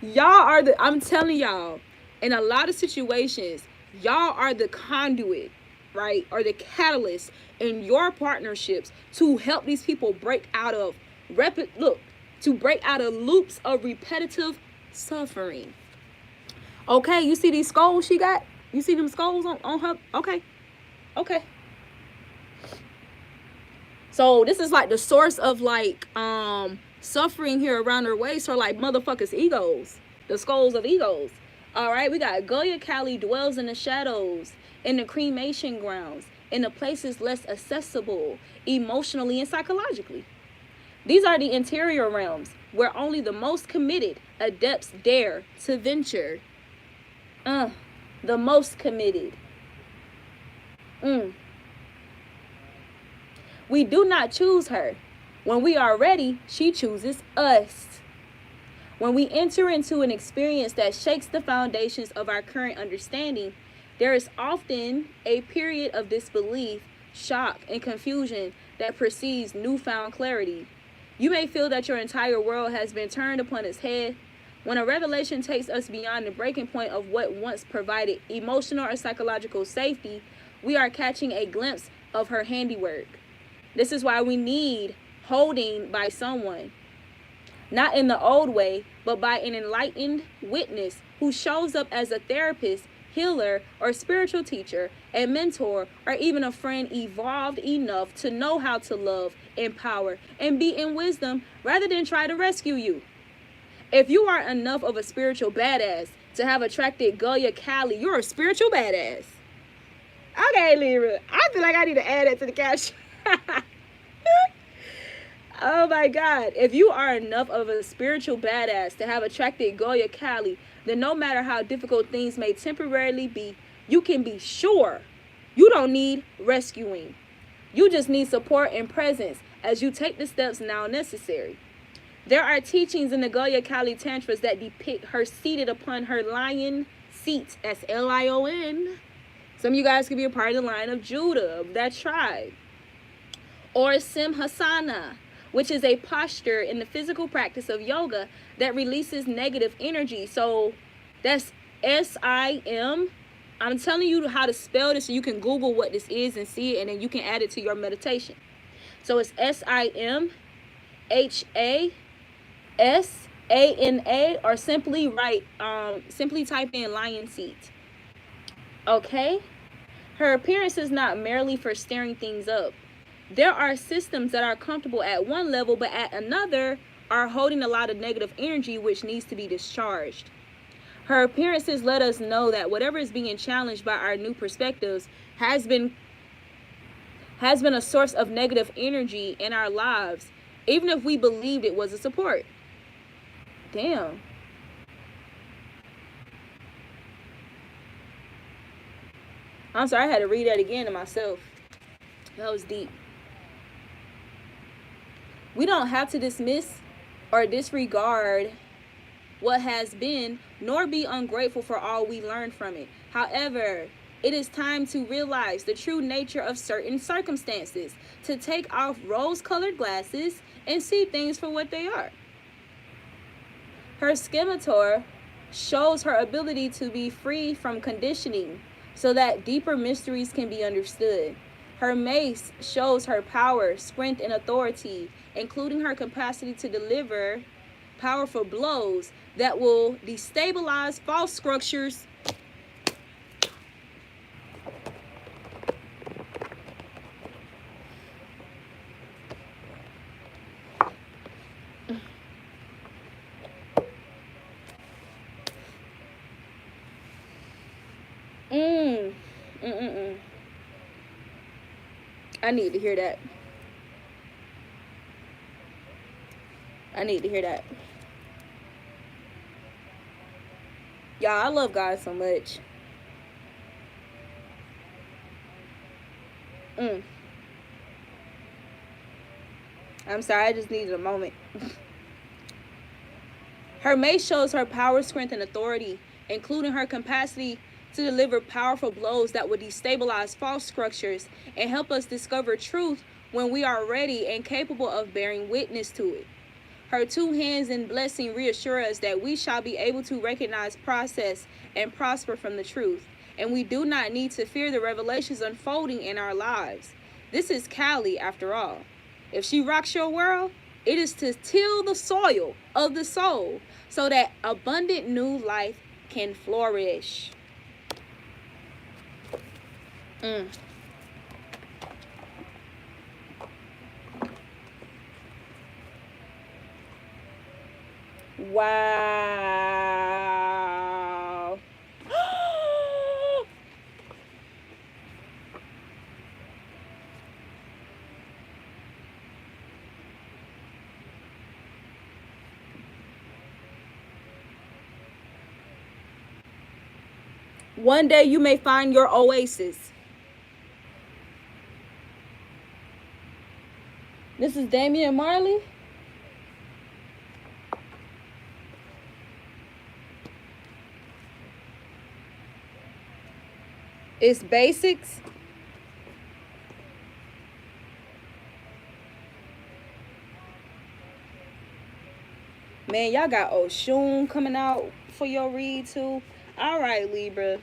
I'm telling y'all, in a lot of situations, y'all are the conduit, right? Or the catalyst in your partnerships to help these people break out of loops of repetitive suffering. Okay, you see these skulls she got? You see them skulls on her? Okay. So this is like the source of like suffering here around her waist, or like motherfuckers' egos, the skulls of egos. All right, we got Goya Kali dwells in the shadows, in the cremation grounds, in the places less accessible emotionally and psychologically. These are the interior realms where only the most committed adepts dare to venture. The most committed. We do not choose her. When we are ready, she chooses us. When we enter into an experience that shakes the foundations of our current understanding, there is often a period of disbelief, shock, and confusion that precedes newfound clarity. You may feel that your entire world has been turned upon its head. When a revelation takes us beyond the breaking point of what once provided emotional or psychological safety, we are catching a glimpse of her handiwork. This is why we need holding by someone. Not in the old way, but by an enlightened witness who shows up as a therapist, healer, or spiritual teacher, a mentor, or even a friend evolved enough to know how to love, empower, and be in wisdom rather than try to rescue you. If you are enough of a spiritual badass to have attracted Goya Kali, you're a spiritual badass. Okay, Libra. I feel like I need to add it to the caption. Oh my God. If you are enough of a spiritual badass to have attracted Goya Kali, then no matter how difficult things may temporarily be, you can be sure you don't need rescuing. You just need support and presence as you take the steps now necessary. There are teachings in the Goya Kali Tantras that depict her seated upon her lion seat, that's Lion. Some of you guys could be a part of the line of Judah, of that tribe. Or Simhasana, which is a posture in the physical practice of yoga that releases negative energy. So that's S-I-M. I'm telling you how to spell this so you can Google what this is and see it, and then you can add it to your meditation. So it's S-I-M-H-A-S-A-N-A, or simply simply type in lion seat. Okay? Her appearance is not merely for stirring things up. There are systems that are comfortable at one level, but at another are holding a lot of negative energy which needs to be discharged. Her appearances let us know that whatever is being challenged by our new perspectives has been a source of negative energy in our lives, even if we believed it was a support. Damn. I'm sorry, I had to read that again to myself. That was deep. We don't have to dismiss or disregard what has been, nor be ungrateful for all we learned from it. However, it is time to realize the true nature of certain circumstances, to take off rose-colored glasses and see things for what they are. Her scimitar shows her ability to be free from conditioning so that deeper mysteries can be understood. Her mace shows her power, strength, and authority, including her capacity to deliver powerful blows that will destabilize false structures. Mm. Mm-mm-mm. I need to hear that. I need to hear that. Y'all, I love God so much. Mm. I'm sorry, I just needed a moment. Her mace shows her power, strength, and authority, including her capacity to deliver powerful blows that would destabilize false structures and help us discover truth when we are ready and capable of bearing witness to it. Her two hands in blessing reassure us that we shall be able to recognize process and prosper from the truth, and we do not need to fear the revelations unfolding in our lives. This is Callie, after all. If she rocks your world, it is to till the soil of the soul so that abundant new life can flourish. Mm. Wow. One day you may find your oasis. This is Damian Marley. It's basics. Man, y'all got Oshun coming out for your read too. All right, Libra.